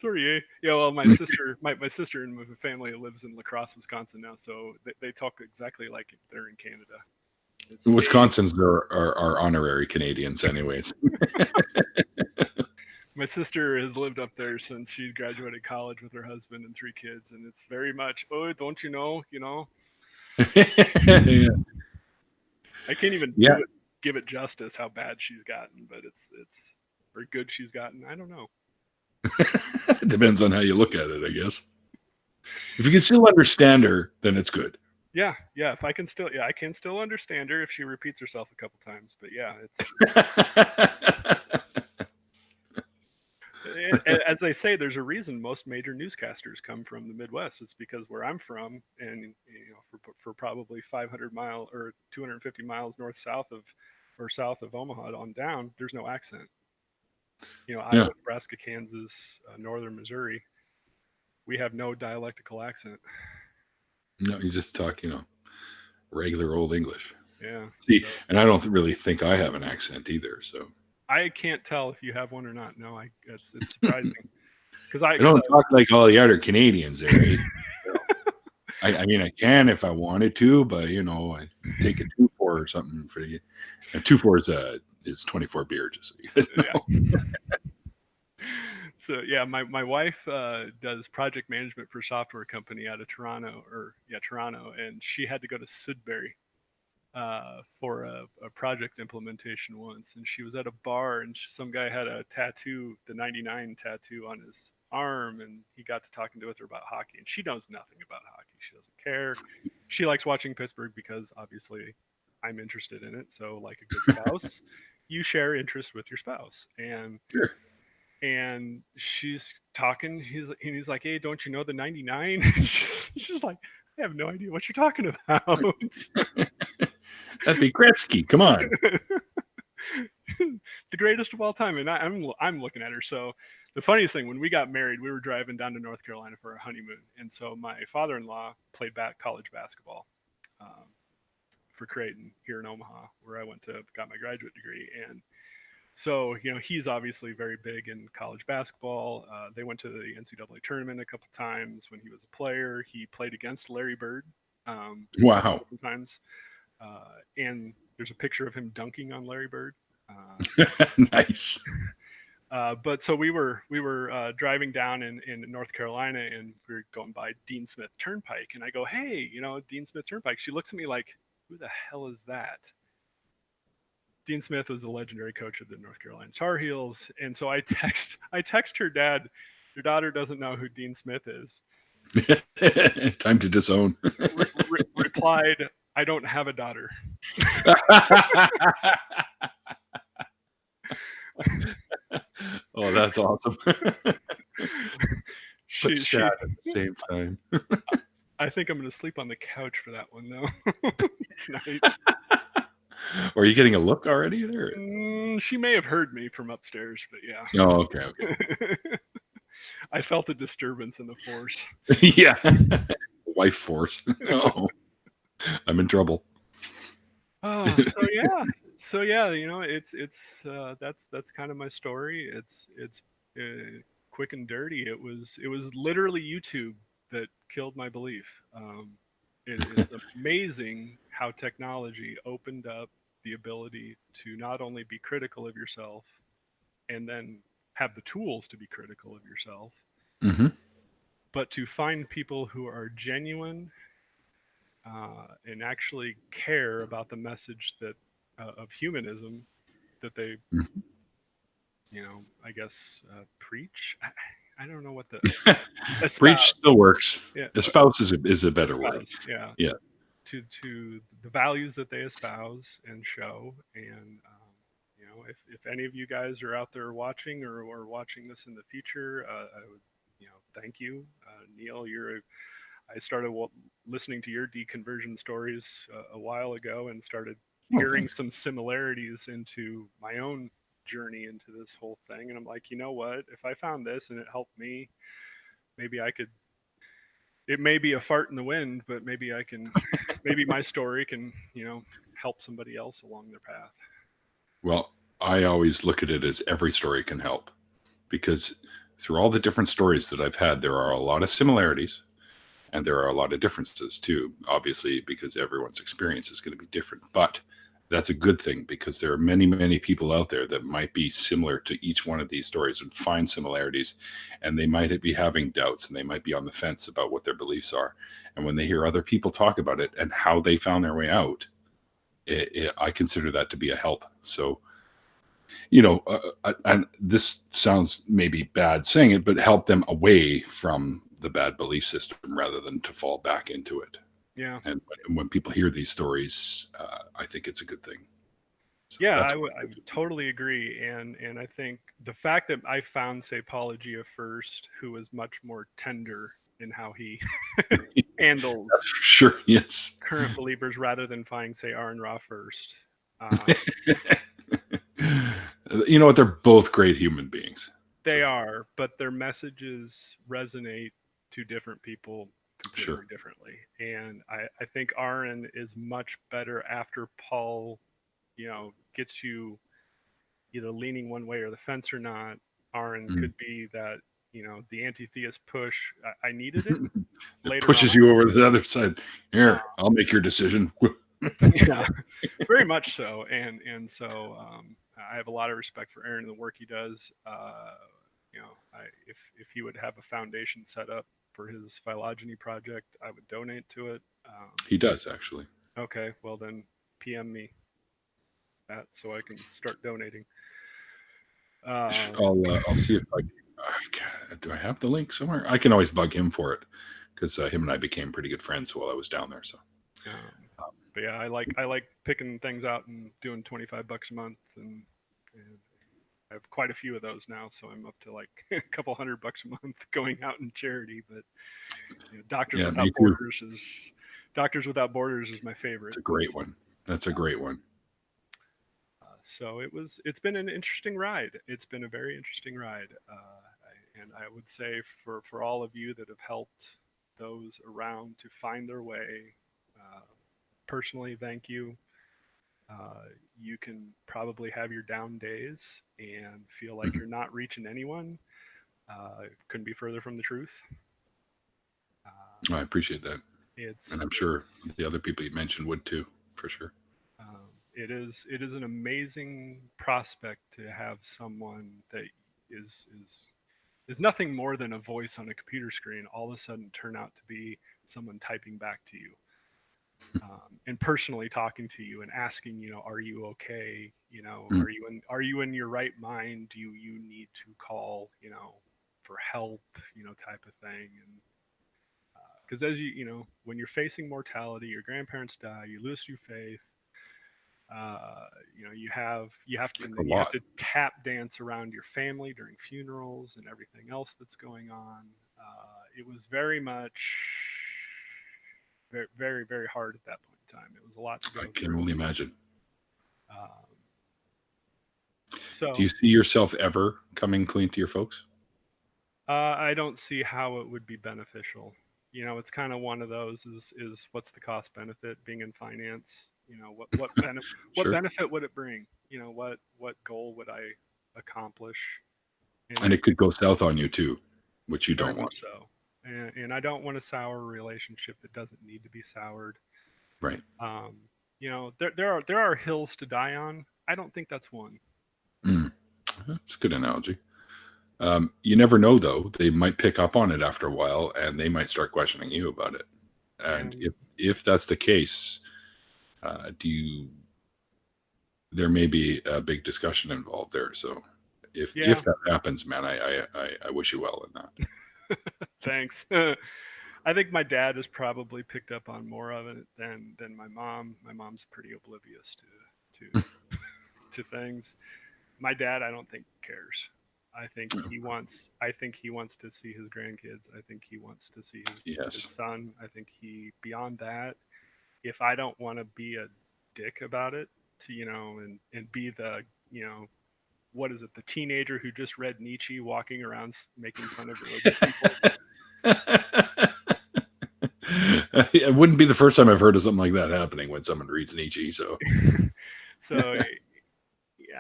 S1: Sorry, eh? Yeah, well, my sister and my family lives in La Crosse, Wisconsin now, so they talk exactly like they're in Canada. It's hey.
S2: Wisconsins are honorary Canadians, anyways.
S1: My sister has lived up there since she graduated college with her husband and 3 kids, and it's very much, oh, don't you know? You know,
S2: Yeah.
S1: I can't even
S2: Yeah.
S1: give it justice how bad she's gotten, but it's or good she's gotten. I don't know.
S2: It depends on how you look at it, I guess. If you can still understand her, then it's good.
S1: Yeah, yeah. If I can still, yeah, I can still understand her if she repeats herself a couple times. But yeah, it's as they say, there's a reason most major newscasters come from the Midwest. It's because where I'm from, and for probably 500 mile or 250 miles north south of or south of Omaha on down, there's no accent.
S2: Yeah.
S1: Iowa, Nebraska, Kansas, northern Missouri, we have no dialectical accent.
S2: No, you just talk, regular old English.
S1: Yeah.
S2: See,
S1: So
S2: and I don't really think I have an accent either. So
S1: I can't tell if you have one or not. No, it's surprising because I
S2: I don't talk like all the other Canadians there. Eh? I mean, I can if I wanted to, but I take a 2-4 or something for you. And 2-4 is 24 beer, just so you guys know.
S1: yeah. So yeah, my wife does project management for a software company out of Toronto, and she had to go to Sudbury for a project implementation once, and she was at a bar, and some guy had a tattoo, the 99 tattoo on his arm, and he got to talking to her about hockey, and she knows nothing about hockey. She doesn't care. She likes watching Pittsburgh because obviously I'm interested in it. So like a good spouse, you share interest with your spouse,
S2: Sure.
S1: and she's talking. He's like, "Hey, don't you know the 99?" she's like, "I have no idea what you're talking about."
S2: That'd be Gretzky. Come on.
S1: The greatest of all time, and I'm looking at her. So the funniest thing, when we got married, we were driving down to North Carolina for our honeymoon, and so my father-in-law played college basketball for Creighton here in Omaha, where I went to got my graduate degree, and so he's obviously very big in college basketball. They went to the NCAA tournament a couple times when he was a player. He played against Larry Bird
S2: Wow.
S1: times, and there's a picture of him dunking on Larry Bird.
S2: Nice.
S1: But so we were driving down in North Carolina, and we were going by Dean Smith Turnpike, and I go, "Hey, Dean Smith Turnpike." She looks at me like, "Who the hell is that?" Dean Smith was the legendary coach of the North Carolina Tar Heels, and so I text her dad. Your daughter doesn't know who Dean Smith is.
S2: Time to disown.
S1: Replied, "I don't have a daughter."
S2: Oh, that's awesome.
S1: she
S2: But
S1: she
S2: sad at the same time.
S1: I think I'm going to sleep on the couch for that one though tonight.
S2: Are you getting a look already there?
S1: She may have heard me from upstairs, but yeah.
S2: Oh, okay.
S1: I felt a disturbance in the force.
S2: Yeah. Wife force. Oh, I'm in trouble.
S1: Oh, so yeah, that's kind of my story. It's quick and dirty. It was literally YouTube that killed my belief. It's amazing how technology opened up the ability to not only be critical of yourself and then have the tools to be critical of yourself,
S2: Hmm.
S1: but to find people who are genuine and actually care about the message that of humanism that they, I guess, preach. I don't know what the
S2: Breach
S1: espouse.
S2: still works.
S1: Yeah,
S2: Espouse is a better word.
S1: espouse. Yeah,
S2: Yeah.
S1: to the values that they espouse and show. And if any of you guys are out there watching or watching this in the future, I would thank you, Neil. I started listening to your deconversion stories a while ago and started
S2: Oh,
S1: hearing
S2: thanks.
S1: some similarities into my own journey into this whole thing. And I'm like, you know what? If I found this and it helped me, maybe I could. It may be a fart in the wind, but maybe my story can, help somebody else along their path.
S2: Well, I always look at it as every story can help, because through all the different stories that I've had, there are a lot of similarities and there are a lot of differences too, obviously, because everyone's experience is going to be different. But that's a good thing, because there are many, many people out there that might be similar to each one of these stories and find similarities, and they might be having doubts and they might be on the fence about what their beliefs are. And when they hear other people talk about it and how they found their way out, I consider that to be a help. So, and this sounds maybe bad saying it, but help them away from the bad belief system rather than to fall back into it.
S1: Yeah.
S2: And when people hear these stories, I think it's a good thing. So
S1: Yeah,
S2: that's
S1: I would totally agree, and I think the fact that I found, say, Apologia first, who was much more tender in how he
S2: that's
S1: handles
S2: for sure. Yes.
S1: current believers rather than finding, say, Aaron Ra first. Um,
S2: You know what? They're both great human beings.
S1: they
S2: So
S1: are, but their messages resonate to different people completely
S2: sure.
S1: differently. And I think Aaron is much better after Paul, gets you either leaning one way or the fence or not. Aaron
S2: Mm.
S1: could be that, the anti-theist push. I needed it
S2: It
S1: later
S2: pushes
S1: on.
S2: you over to the other side.
S1: Uh,
S2: Here, I'll make your decision.
S1: yeah, very much so. And so I have a lot of respect for Aaron and the work he does. If he would have a foundation set up for his phylogeny project, I would donate to it.
S2: He does, actually.
S1: Okay, well then PM me that so I can start donating.
S2: I'll see if do I have the link somewhere. I can always bug him for it, because him and I became pretty good friends while I was down there. So
S1: But yeah, I like picking things out and doing $25 a month, and I have quite a few of those now, so I'm up to like a couple $100 a month going out in charity. But
S2: yeah, me too.
S1: Doctors Without Borders is my
S2: It's
S1: favorite.
S2: a great one. That's a great one.
S1: So it's been an interesting ride. It's been a very interesting ride, and I would say for all of you that have helped those around to find their way, uh, personally, thank you. You can probably have your down days and feel like
S2: Mhm.
S1: you're not reaching anyone. Couldn't be further from the truth. Uh,
S2: I appreciate that, and
S1: it's
S2: I'm sure
S1: it's
S2: the other people you mentioned would too, for sure.
S1: it is an amazing prospect to have someone that is nothing more than a voice on a computer screen all of a sudden turn out to be someone typing back to you, and personally talking to you and asking, are you okay?
S2: Mm.
S1: Are you in your right mind? Do you need to call, for help, type of thing? And because as when you're facing mortality, your grandparents die, you lose your faith. You have to,
S2: It's
S1: and
S2: a
S1: then you have
S2: lot.
S1: to tap dance around your family during funerals and everything else that's going on. It was very much very, very, very hard at that point in time. It was a lot to
S2: I
S1: go
S2: can
S1: through.
S2: only imagine.
S1: Um,
S2: Do
S1: so
S2: you see yourself ever coming clean to your folks?
S1: I don't see how it would be beneficial. It's kind of one of those is what's the cost benefit being in finance? What
S2: Sure.
S1: benefit would it bring? What goal would I accomplish? And
S2: And it could go south on you too, which you
S1: very
S2: don't want.
S1: much so. And I don't want to sour a relationship that doesn't need to be soured.
S2: Right.
S1: Um, there are hills to die on. I don't think that's one.
S2: Mm. That's a good analogy. You never know, though. They might pick up on it after a while, and they might start questioning you about it. And
S1: And
S2: if that's the case, do you? There may be a big discussion involved there. So
S1: yeah,
S2: if that happens, man, I wish you well in that.
S1: thanks. I think my dad has probably picked up on more of it than my mom. My mom's pretty oblivious to to things. My dad, I don't think cares. I think he wants to see his grandkids. I think he wants to see his
S2: Yes.
S1: son. I think he beyond that. If I don't want to be a dick about it, to and be the what is it, the teenager who just read Nietzsche walking around making fun of religious people.
S2: It wouldn't be the first time I've heard of something like that happening when someone reads Nietzsche. So
S1: So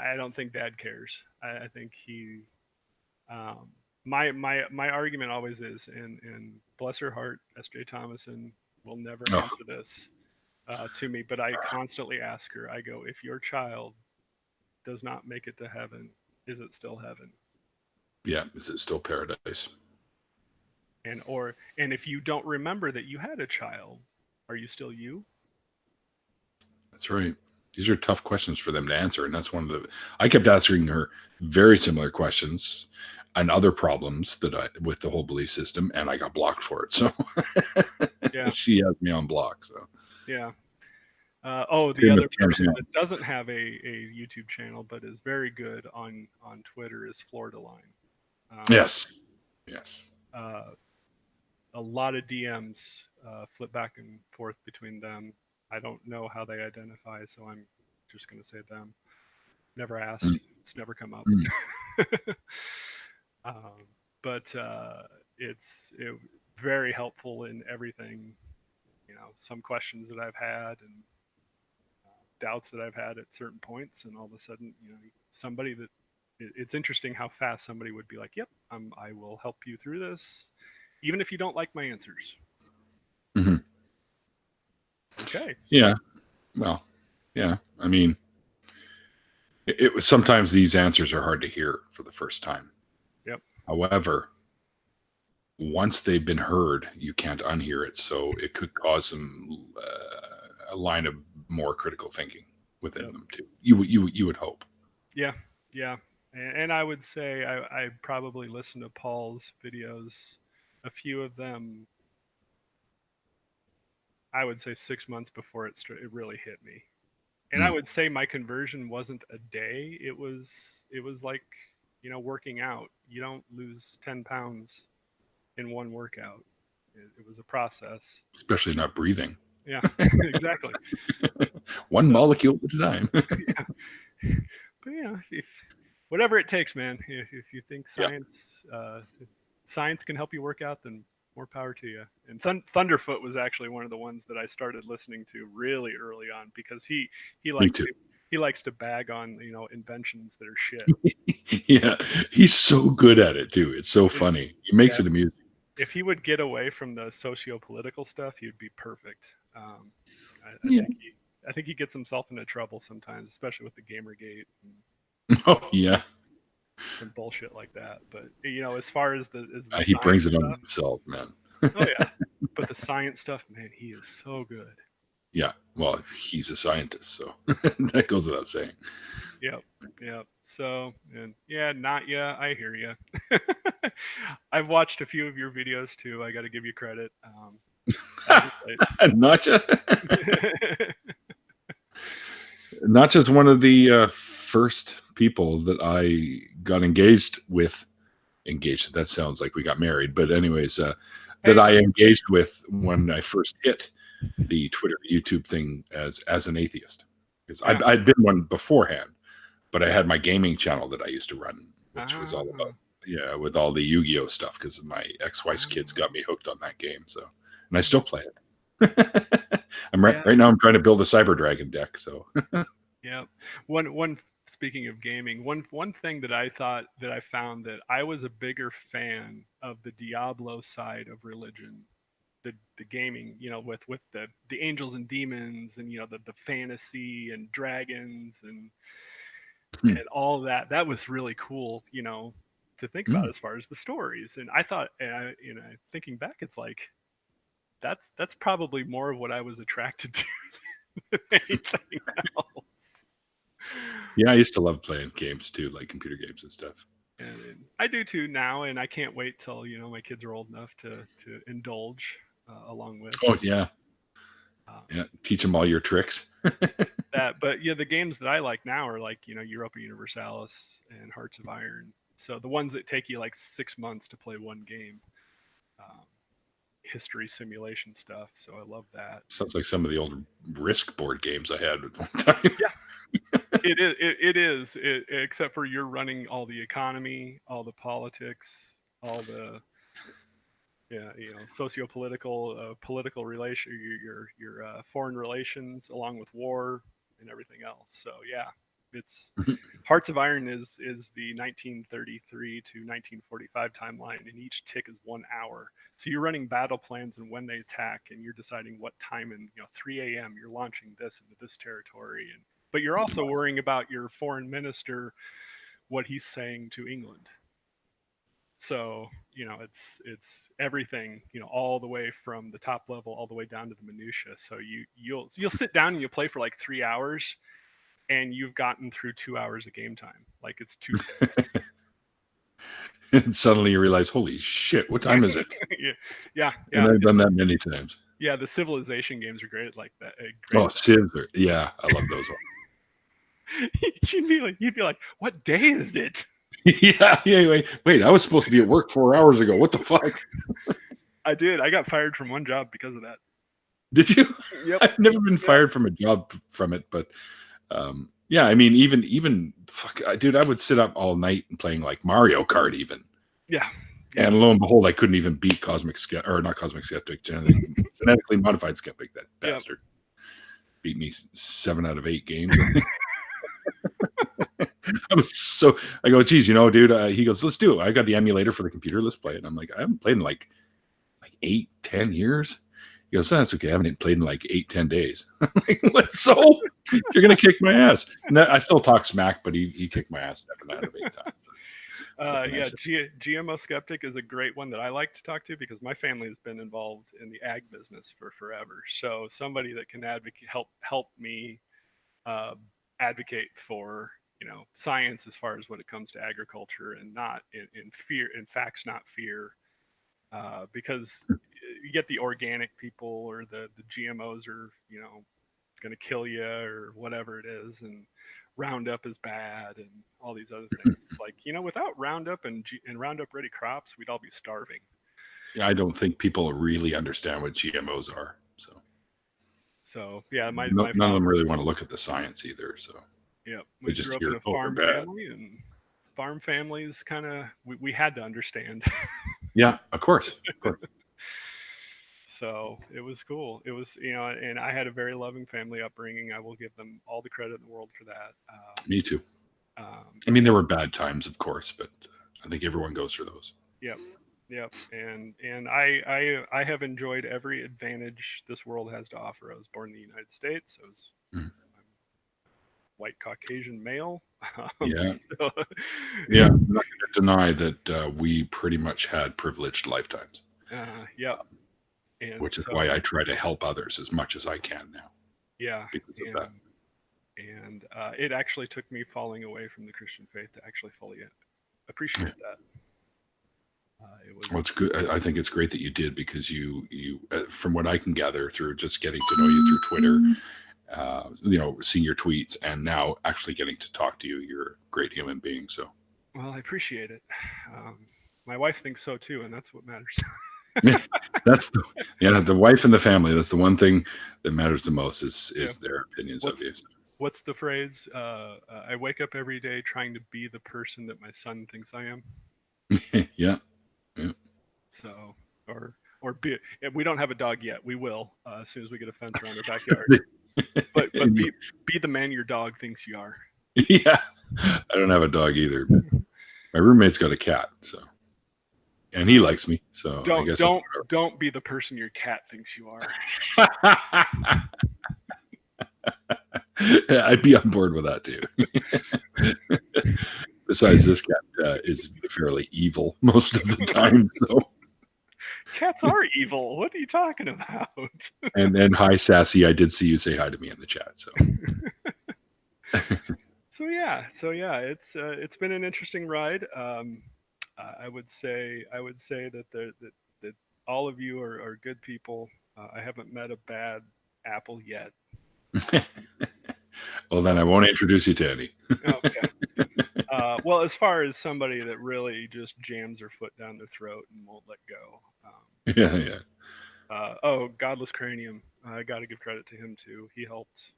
S1: I don't think Dad cares. I think he. Um, my argument always is, and bless her heart, S.J. Thomason will never
S2: Oh,
S1: answer this to me, but I constantly ask her. I go, if your child does not make it to heaven, is it still heaven?
S2: yeah. Is it still paradise?
S1: And if you don't remember that you had a child, are you still you?
S2: That's right. These are tough questions for them to answer, and that's one of the. I kept asking her very similar questions and other problems that I with the whole belief system, and I got blocked for it. So
S1: Yeah,
S2: she has me on block. So
S1: yeah. Oh, the
S2: same
S1: other
S2: with Ken
S1: person
S2: Ham.
S1: that doesn't have a YouTube channel but is very good on Twitter is Florida Line. Um,
S2: Yes, yes.
S1: uh, a lot of DMs flip back and forth between them. I don't know how they identify, so I'm just going to say them. Never
S2: Mm,
S1: asked. It's never come up.
S2: mm.
S1: um, but it's very helpful in everything. You know, some questions that I've had and doubts that I've had at certain points, and all of a sudden, you know, somebody that it's interesting how fast somebody would be like, "Yep, I will help you through this, even if you don't like my answers."
S2: Hmm.
S1: Okay.
S2: Yeah. Well, yeah. I mean, it was sometimes these answers are hard to hear for the first time.
S1: Yep.
S2: However, once they've been heard, you can't unhear it. So it could cause some a line of more critical thinking within
S1: Yep.
S2: them too. You would hope.
S1: Yeah. Yeah. And I would say I probably listened to Paul's videos, a few of them. I would say 6 months before it really hit me. And I
S2: Mm.
S1: would say my conversion wasn't a day. It was like, you know, working out. You don't lose 10 pounds in one workout. It was a process.
S2: Especially not breathing.
S1: Yeah, exactly.
S2: One
S1: So
S2: molecule at a time.
S1: yeah, but yeah, if whatever it takes, man. If you think
S2: Yeah.
S1: science can help you work out, then more power to you. And Thunderfoot was actually one of the ones that I started listening to really early on because he
S2: Me
S1: likes
S2: too.
S1: to he likes to bag on, you know, inventions that are shit.
S2: Yeah. He's so good at it too. It's so
S1: It-
S2: funny. He makes
S1: yeah,
S2: it amusing.
S1: if he would get away from the socio-political stuff, he'd be perfect. I
S2: Yeah.
S1: think he gets himself into trouble sometimes, especially with the Gamergate
S2: Oh yeah.
S1: and bullshit like that. But you know, as far as the
S2: He brings
S1: science
S2: it on
S1: stuff,
S2: himself, man.
S1: oh yeah. But the science stuff, man, he is so good.
S2: Yeah. Well, he's a scientist, so that goes without saying.
S1: Yep, yep. So, and yeah, not yeah, I hear you. I've watched a few of your videos too. I got to give you credit. I just,
S2: Not just not just one of the first people that I got engaged with. Engaged. That sounds like we got married, but anyways, that
S1: hey,
S2: I engaged with when I first hit the Twitter YouTube thing as an atheist. Because
S1: yeah.
S2: I'd been one beforehand, but I had my gaming channel that I used to run, which was all about
S1: Ah,
S2: yeah, with all the Yu-Gi-Oh stuff. Because my ex-wife's kids
S1: ah,
S2: got me hooked on that game, so and I still play it. I'm
S1: yeah,
S2: right now. I'm trying to build a Cyber Dragon deck. So
S1: yeah. One. Speaking of gaming, one thing that I thought that I found that I was a bigger fan of the Diablo side of religion, the gaming, you know, with the angels and demons, and you know the fantasy and dragons
S2: hmm.
S1: and all of that. That was really cool, you know, to think about
S2: Mm.
S1: as far as the stories. And I thought, you know, thinking back, it's like that's probably more of what I was attracted to than anything else.
S2: Yeah, I used to love playing games too, like computer games and stuff.
S1: And I do too now, and I can't wait till, you know, my kids are old enough to indulge along with
S2: Oh yeah,
S1: um,
S2: yeah. Teach them all your tricks.
S1: that. But yeah, the games that I like now are like, you know, Europa Universalis and Hearts of Iron. So the ones that take you like 6 months to play one game, um, history simulation stuff. So I love that.
S2: Sounds like some of the old Risk board games I had at one time.
S1: Yeah, it is. It is. Except for you're running all the economy, all the politics, all the yeah, you know, socio-political, political relation, your foreign relations, along with war and everything else. So yeah, It's Hearts of Iron is the 1933 to 1945 timeline, and each tick is 1 hour. So you're running battle plans and when they attack, and you're deciding what time, and 3 a.m. you're launching this into this territory, and but you're also worrying about your foreign minister, what he's saying to England. So it's everything, all the way from the top level all the way down to the minutia. So you'll sit down and you'll play for like 3 hours, and you've gotten through 2 hours of game time. Like it's 2 ticks.
S2: And suddenly you realize, holy shit, what time is it?
S1: yeah.
S2: And I've done that many times.
S1: Yeah, the civilization games are great like that.
S2: Civs are, yeah, I love those ones.
S1: You'd be like, what day is it?
S2: Yeah. Wait, I was supposed to be at work 4 hours ago. What the fuck?
S1: I did. I got fired from one job because of that.
S2: Did you?
S1: Yep.
S2: I've never been fired from a job from it, but yeah, I mean, even fuck, dude, I would sit up all night and playing like Mario Kart even.
S1: Yeah.
S2: And lo and behold, I couldn't even beat not Cosmic Skeptic, genetically modified Skeptic. That bastard beat me 7 out of 8 games. I go, geez, dude. He goes, let's do it. I got the emulator for the computer. Let's play it. And I'm like, I haven't played in like 8-10 years. He goes, that's okay. I haven't played in like 8-10 days. I'm like, what? So you're gonna kick my ass? And I still talk smack, but he kicked my ass 7 out of 8 times.
S1: GMO Skeptic is a great one that I like to talk to because my family has been involved in the ag business for forever. So somebody that can help me advocate for science as far as what it comes to agriculture, and not in fear, in facts, not fear, because you get the organic people or the GMOs are going to kill you or whatever it is, and Roundup is bad and all these other things. It's like, without Roundup and Roundup ready crops, we'd all be starving.
S2: Yeah, I don't think people really understand what GMOs are.
S1: So yeah,
S2: none of them really want to look at the science either. So
S1: yeah, we grew up in a farm family, and farm families kind of we had to understand.
S2: Yeah, of course.
S1: So it was cool. It was, and I had a very loving family upbringing. I will give them all the credit in the world for that.
S2: Me too. I mean, there were bad times, of course, but I think everyone goes through those.
S1: Yep. And I have enjoyed every advantage this world has to offer. I was born in the United States. I'm white Caucasian male.
S2: Yeah. Yeah. I'm not going to deny that we pretty much had privileged lifetimes.
S1: Yeah. And
S2: which is why I try to help others as much as I can now.
S1: Yeah.
S2: Because of that.
S1: And it actually took me falling away from the Christian faith to actually fully appreciate that.
S2: Well, it's good. I think it's great that you did, because you from what I can gather through just getting to know you through Twitter, seeing your tweets, and now actually getting to talk to you, you're a great human being. So,
S1: well, I appreciate it. My wife thinks so too, and that's what matters.
S2: That's the wife and the family. That's the one thing that matters the most is their opinions of you.
S1: What's the phrase? I wake up every day trying to be the person that my son thinks I am.
S2: Yeah.
S1: So, or be. We don't have a dog yet. We will as soon as we get a fence around our backyard. but be the man your dog thinks you are.
S2: Yeah, I don't have a dog either, but my roommate's got a cat, so. And he likes me, so I guess
S1: don't be the person your cat thinks you are.
S2: I'd be on board with that too. Besides, this cat is fairly evil most of the time. So
S1: cats are evil. What are you talking about?
S2: and hi, Sassy. I did see you say hi to me in the chat. So.
S1: So yeah, it's been an interesting ride. I would say that that all of you are good people. I haven't met a bad apple yet.
S2: Well, then I won't introduce you to any.
S1: Okay. Well, as far as somebody that really just jams their foot down their throat and won't let go.
S2: Yeah.
S1: Godless Cranium. I got to give credit to him too. He helped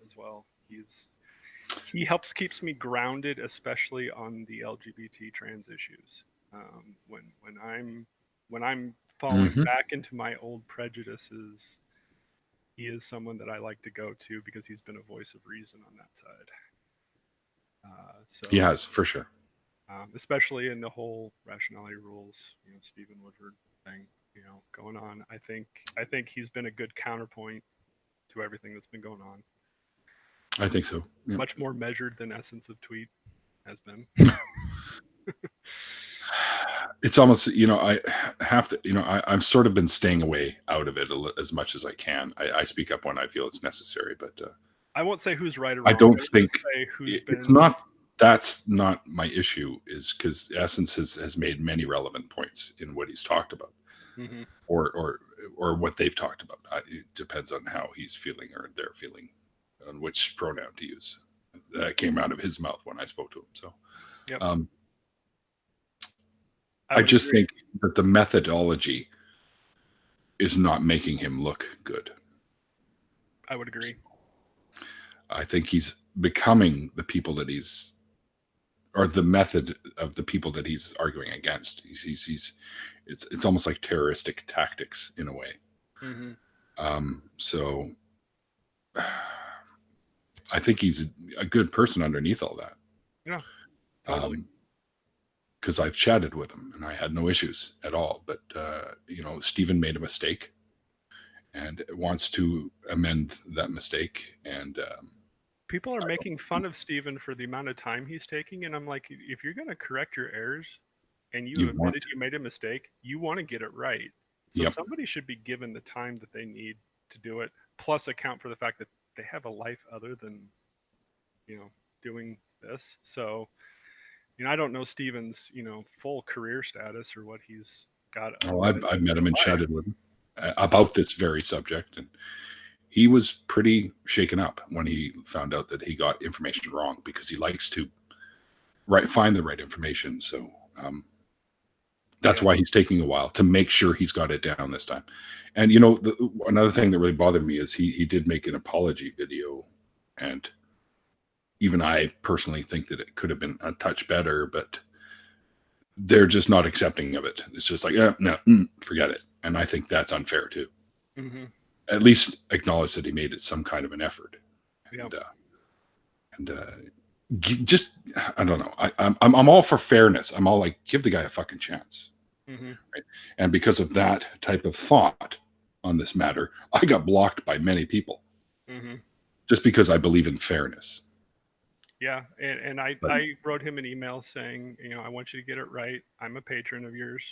S1: as well. He keeps me grounded, especially on the LGBT trans issues. When I'm falling back into my old prejudices, he is someone that I like to go to because he's been a voice of reason on that side.
S2: He
S1: So
S2: has, for sure.
S1: especially in the whole rationality rules, Stephen Woodward thing, going on. I think he's been a good counterpoint to everything that's been going on.
S2: I think so. Yeah.
S1: Much more measured than Essence of Tweet has been.
S2: It's almost, I have to, I've sort of been staying away out of it as much as I can. I speak up when I feel it's necessary, but
S1: I won't say who's right or
S2: I
S1: wrong.
S2: don't
S1: I would
S2: think
S1: just say who's
S2: it's
S1: been.
S2: not. That's not my issue. Is because Essence has made many relevant points in what he's talked about,
S1: Mhm.
S2: or what they've talked about. It depends on how he's feeling or they're feeling, on which pronoun to use. That came out of his mouth when I spoke to him. So,
S1: Yep,
S2: um,
S1: I
S2: I
S1: would
S2: just
S1: agree.
S2: think that the methodology is not making him look good.
S1: I would agree.
S2: I think he's becoming the people that he's, or the method of the people that he's arguing against. It's almost like terroristic tactics in a way.
S1: Mhm.
S2: So I think he's a good person underneath all that.
S1: Yeah, totally.
S2: Because I've chatted with him and I had no issues at all. But Stephen made a mistake and wants to amend that mistake. And
S1: People are making fun of Steven for the amount of time he's taking, and I'm like, if you're going to correct your errors and you
S2: you
S1: have
S2: want
S1: admitted
S2: to,
S1: you made a mistake, you want to get it right. So
S2: yep,
S1: somebody should be given the time that they need to do it, plus account for the fact that they have a life other than, you know, doing this. So, I don't know Steven's, full career status or what he's got
S2: oh,
S1: other
S2: I've met him and
S1: life.
S2: chatted with him about this very subject. And he was pretty shaken up when he found out that he got information wrong because he likes to find the right information. So that's
S1: Yeah.
S2: why he's taking a while to make sure he's got it down this time. And another thing that really bothered me is he did make an apology video, and even I personally think that it could have been a touch better, but they're just not accepting of it. It's just like, no, forget it. And I think that's unfair too.
S1: Hmm.
S2: At least acknowledge that he made it some kind of an effort,
S1: Yeah.
S2: and just, I don't know. I'm all for fairness. I'm all like, give the guy a fucking chance.
S1: Hmm.
S2: Right? And because of that type of thought on this matter, I got blocked by many people
S1: Hmm.
S2: just because I believe in fairness.
S1: Yeah, and I
S2: But
S1: I wrote him an email saying, I want you to get it right. I'm a patron of yours.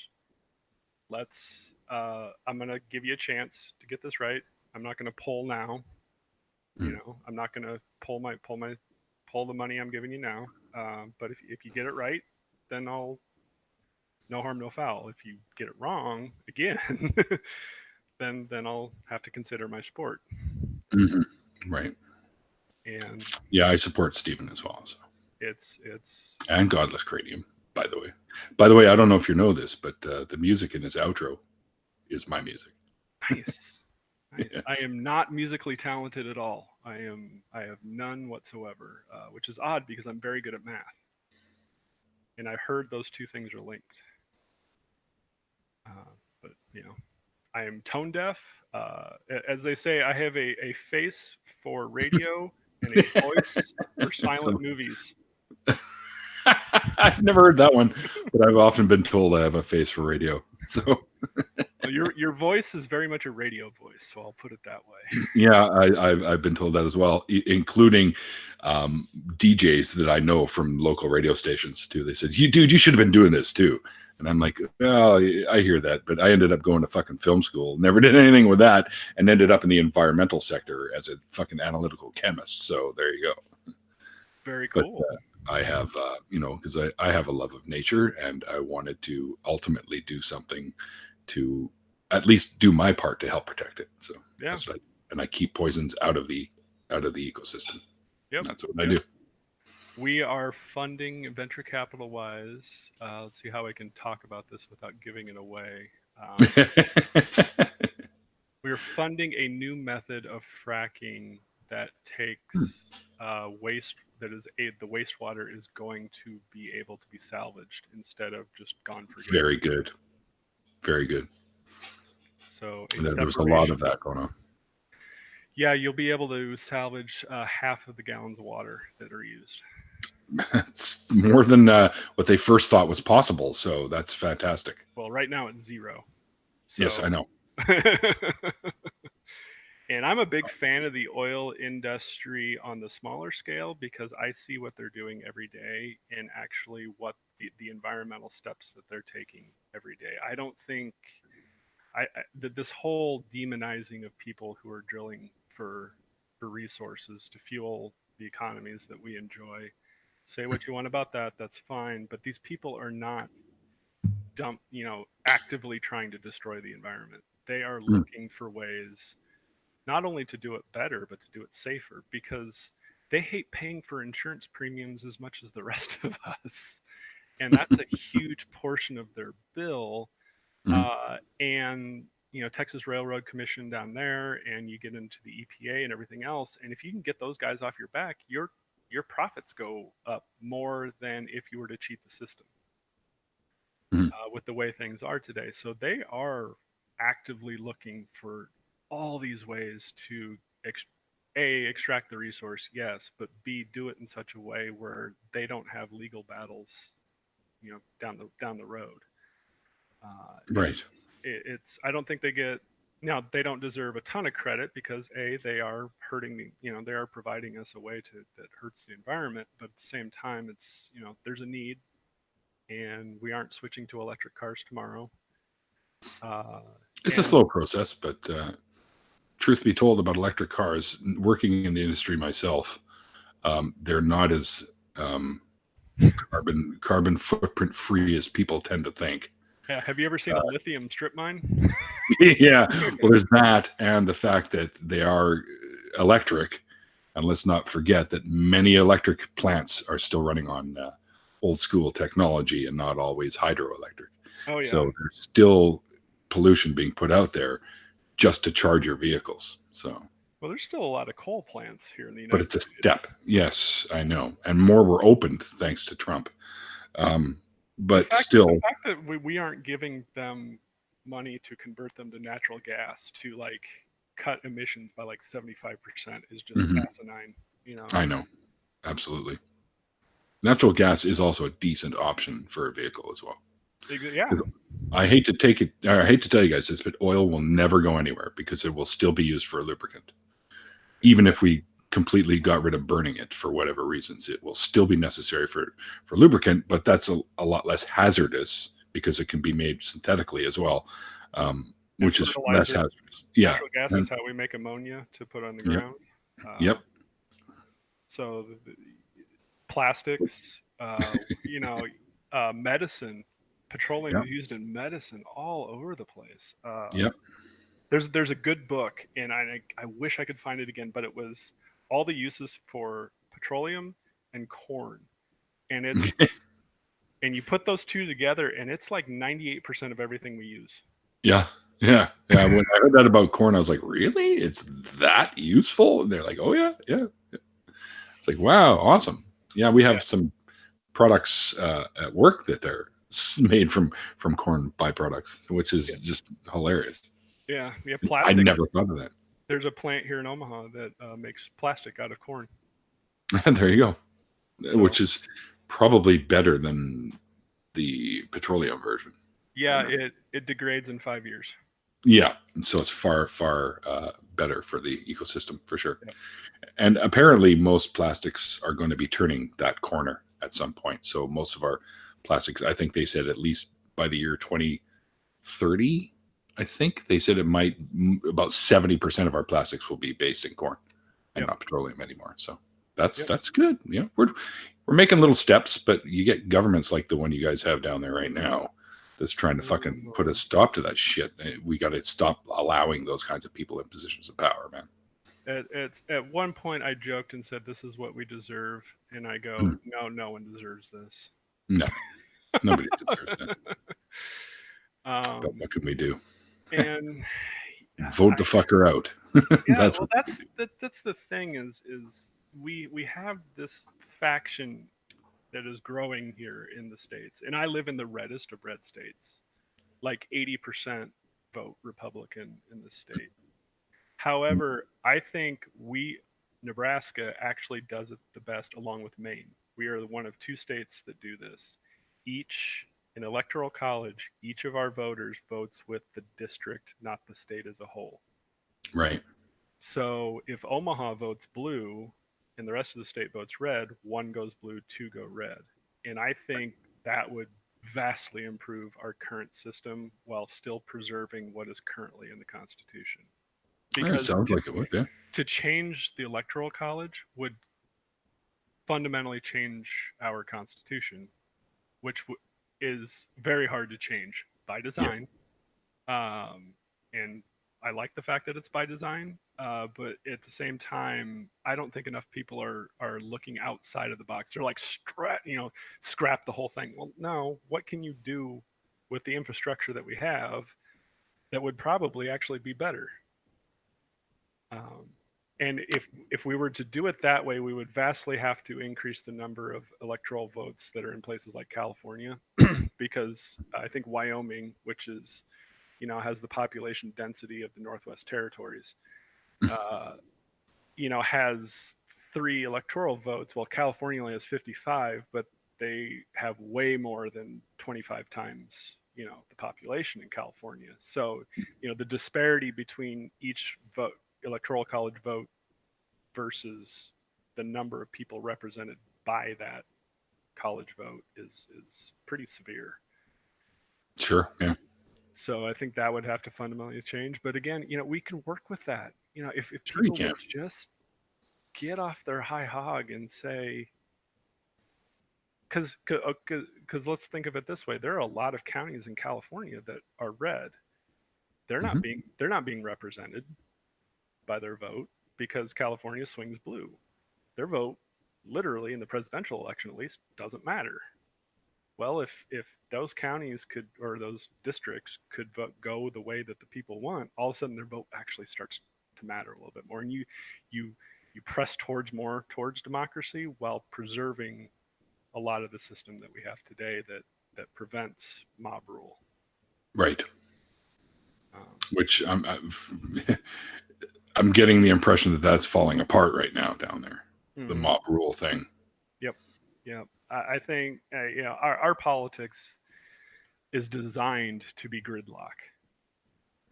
S1: I'm gonna give you a chance to get this right. I'm not gonna pull now.
S2: mm,
S1: I'm not gonna pull the money I'm giving you now. But if you get it right, then I'll no harm, no foul. If you get it wrong again, then I'll have to consider my sport.
S2: mhm, right.
S1: And
S2: Yeah, I support Stephen as well. So.
S1: it's
S2: And Godless Cranium, by the way. By the way, I don't know if you know this, but the music in his outro is my music.
S1: nice. Nice.
S2: Yeah.
S1: I am not musically talented at all. I have none whatsoever, which is odd because I'm very good at math. And I heard those two things are linked. But I am tone deaf. As they say, I have a face for radio and a voice for silent
S2: So,
S1: movies.
S2: I've never heard that one, but I've often been told I have a face for radio. So
S1: Your voice is very much a radio voice, so I'll put it that way.
S2: yeah, I've been told that as well, including DJs that I know from local radio stations too. They said, dude, you should have been doing this too." And I'm like, "Oh, I hear that, but I ended up going to fucking film school, never did anything with that, and ended up in the environmental sector as a fucking analytical chemist." So there you go.
S1: Very
S2: But
S1: cool.
S2: I have, because I have a love of nature, and I wanted to ultimately do something to at least do my part to help protect it. So
S1: Yeah.
S2: that's what I do. And I keep poisons out of the ecosystem.
S1: Yep.
S2: That's what I
S1: Yep.
S2: do.
S1: We are funding venture capital wise. Let's see how I can talk about this without giving it away. We are funding a new method of fracking that takes waste the wastewater is going to be able to be salvaged instead of just gone for good.
S2: Very good. Very good.
S1: So a
S2: There was a lot of
S1: separation.
S2: that going on.
S1: Yeah, you'll be able to salvage half of the gallons of water that are used.
S2: It's more than what they first thought was possible. So that's fantastic.
S1: Well, right now it's zero.
S2: Yes, I
S1: So,
S2: know.
S1: and I'm a big fan of the oil industry on the smaller scale because I see what they're doing every day and actually what the environmental steps that they're taking every day. I don't think that this whole demonizing of people who are drilling for resources to fuel the economies that we enjoy. Say what you want about that, that's fine, but these people are not actively trying to destroy the environment. They are
S2: Mm,
S1: looking for ways not only to do it better, but to do it safer because they hate paying for insurance premiums as much as the rest of us. And that's a huge portion of their bill.
S2: mm,
S1: And Texas Railroad Commission down there, and you get into the EPA and everything else. And if you can get those guys off your back, your profits go up more than if you were to cheat the system
S2: mm.
S1: with the way things are today. So they are actively looking for all these ways to a extract the resource, yes, but b do it in such a way where they don't have legal battles, down the road.
S2: Right.
S1: It's I don't think they get now they don't deserve a ton of credit because they are hurting they are providing us a way to that hurts the environment, but at the same time it's there's a need and we aren't switching to electric cars tomorrow. Uh,
S2: It's a
S1: and
S2: slow process, but truth be told about electric cars, working in the industry myself, they're not as um, carbon footprint free as people tend to think.
S1: yeah, have you ever seen a lithium strip mine?
S2: Yeah, well, there's that, and the fact that they are electric, and let's not forget that many electric plants are still running on old school technology and not always hydroelectric.
S1: Oh yeah.
S2: So there's still pollution being put out there just to charge your vehicles. So,
S1: Well, there's still a lot of coal plants here in the
S2: but
S1: United
S2: it's a
S1: States.
S2: step. Yes, I know, and more were opened thanks to Trump. Um,
S1: The
S2: but
S1: fact the
S2: still,
S1: fact that we aren't giving them money to convert them to natural gas to like cut emissions by like 75% is just
S2: mhm,
S1: asinine, you know.
S2: I know, absolutely. Natural gas is also a decent option for a vehicle as well.
S1: Yeah.
S2: 'Cause I hate to take it, I hate to tell you guys this, but oil will never go anywhere because it will still be used for a lubricant. Even if we completely got rid of burning it for whatever reasons, it will still be necessary for lubricant, but that's a lot less hazardous because it can be made synthetically as well,
S1: And
S2: which is less
S1: fertilizer,
S2: hazardous. Yeah.
S1: natural gas is
S2: And,
S1: how we make ammonia to put on the
S2: yep.
S1: ground. Uh,
S2: Yep.
S1: so plastics, medicine, petroleum
S2: Yep.
S1: is used in medicine all over the place.
S2: Yep.
S1: There's a good book, and I wish I could find it again, but it was all the uses for petroleum and corn, and you put those two together, and it's like 98% of everything we use.
S2: Yeah. Yeah. Yeah. When I heard that about corn, I was like, really? It's that useful? And they're like, oh, yeah. Yeah. It's like, wow, awesome. Yeah. We
S1: Yeah,
S2: have some products at work that are made from corn byproducts, which
S1: yeah,
S2: is just hilarious.
S1: yeah.
S2: I
S1: Plastic.
S2: never thought of
S1: There's a plant here in Omaha that makes plastic out of corn.
S2: that. There you go.
S1: So
S2: Which is probably better than the petroleum version. I
S1: yeah,
S2: don't know.
S1: it degrades in 5 years.
S2: Yeah. So it's far better for the ecosystem for sure.
S1: Yep.
S2: And apparently, most plastics are going to be turning that corner at some point. So most of our plastics, I think they said at least by the year 2030, I think they said it might about 70% of our plastics will be based in corn and
S1: Yep.
S2: not petroleum anymore. So
S1: Yep.
S2: that's good. You know, we're making little steps, but you get governments like the one you guys have down there right now that's trying to fucking put a
S1: Mhm.
S2: stop to that shit. We got to stop allowing those kinds of people in positions of power, man.
S1: It's at one point I joked and said this is what we deserve, and I go,
S2: Mm.
S1: no, no one deserves this.
S2: No, nobody deserves that. But
S1: um,
S2: what can we do?
S1: and
S2: Vote the fucker out.
S1: yeah,
S2: That's
S1: well,
S2: what we can do.
S1: that's the thing is we have this faction that is growing here in the states, and I live in the reddest of red states. Like 80% vote Republican in the state. However, I think Nebraska actually does it the best, along with Maine. We are one of two states that do this. Each in electoral college, each of our voters votes with the district, not the state as a whole.
S2: Right.
S1: So if Omaha votes blue and the rest of the state votes red, one goes blue, two go red. And I think that would vastly improve our current system while still preserving what is currently in the Constitution.
S2: Yeah, it
S1: Because
S2: sounds like it would. Yeah.
S1: to change the Electoral College would fundamentally change our Constitution, which is very hard to change by
S2: Yeah.
S1: design. And I like the fact that it's by design, but at the same time, I don't think enough people are looking outside of the box. They're like, scrap the whole thing. Well, no. What can you do with the infrastructure that we have that would probably actually be better? Um, and if we were to do it that way, we would vastly have to increase the number of electoral votes that are in places like California, because I think Wyoming, which is has the population density of the Northwest Territories, uh, has 3 electoral votes. Well, California only has 55, but they have way more than 25 times the population in California. So the disparity between each electoral college vote versus the number of people represented by that college vote is pretty severe.
S2: Sure. Yeah.
S1: So I think that would have to fundamentally change. But again, we can work with that. If
S2: Sure you
S1: people
S2: can.
S1: would just get off their high hog and say, because let's think of it this way: there are a lot of counties in California that are red.
S2: Hmm.
S1: They're not being represented by their vote because California swings blue. Their vote, literally in the presidential election at least, doesn't matter. Well, if those counties could, or those districts could go the way that the people want, all of a sudden their vote actually starts to matter a little bit more, and you you press towards democracy while preserving a lot of the system that we have today that prevents mob rule.
S2: Right.
S1: Um,
S2: Which I'm getting the impression that that's falling apart right now down there. The
S1: mm-hmm.
S2: mob rule thing.
S1: Yep, yep. I think our politics is designed to be gridlock.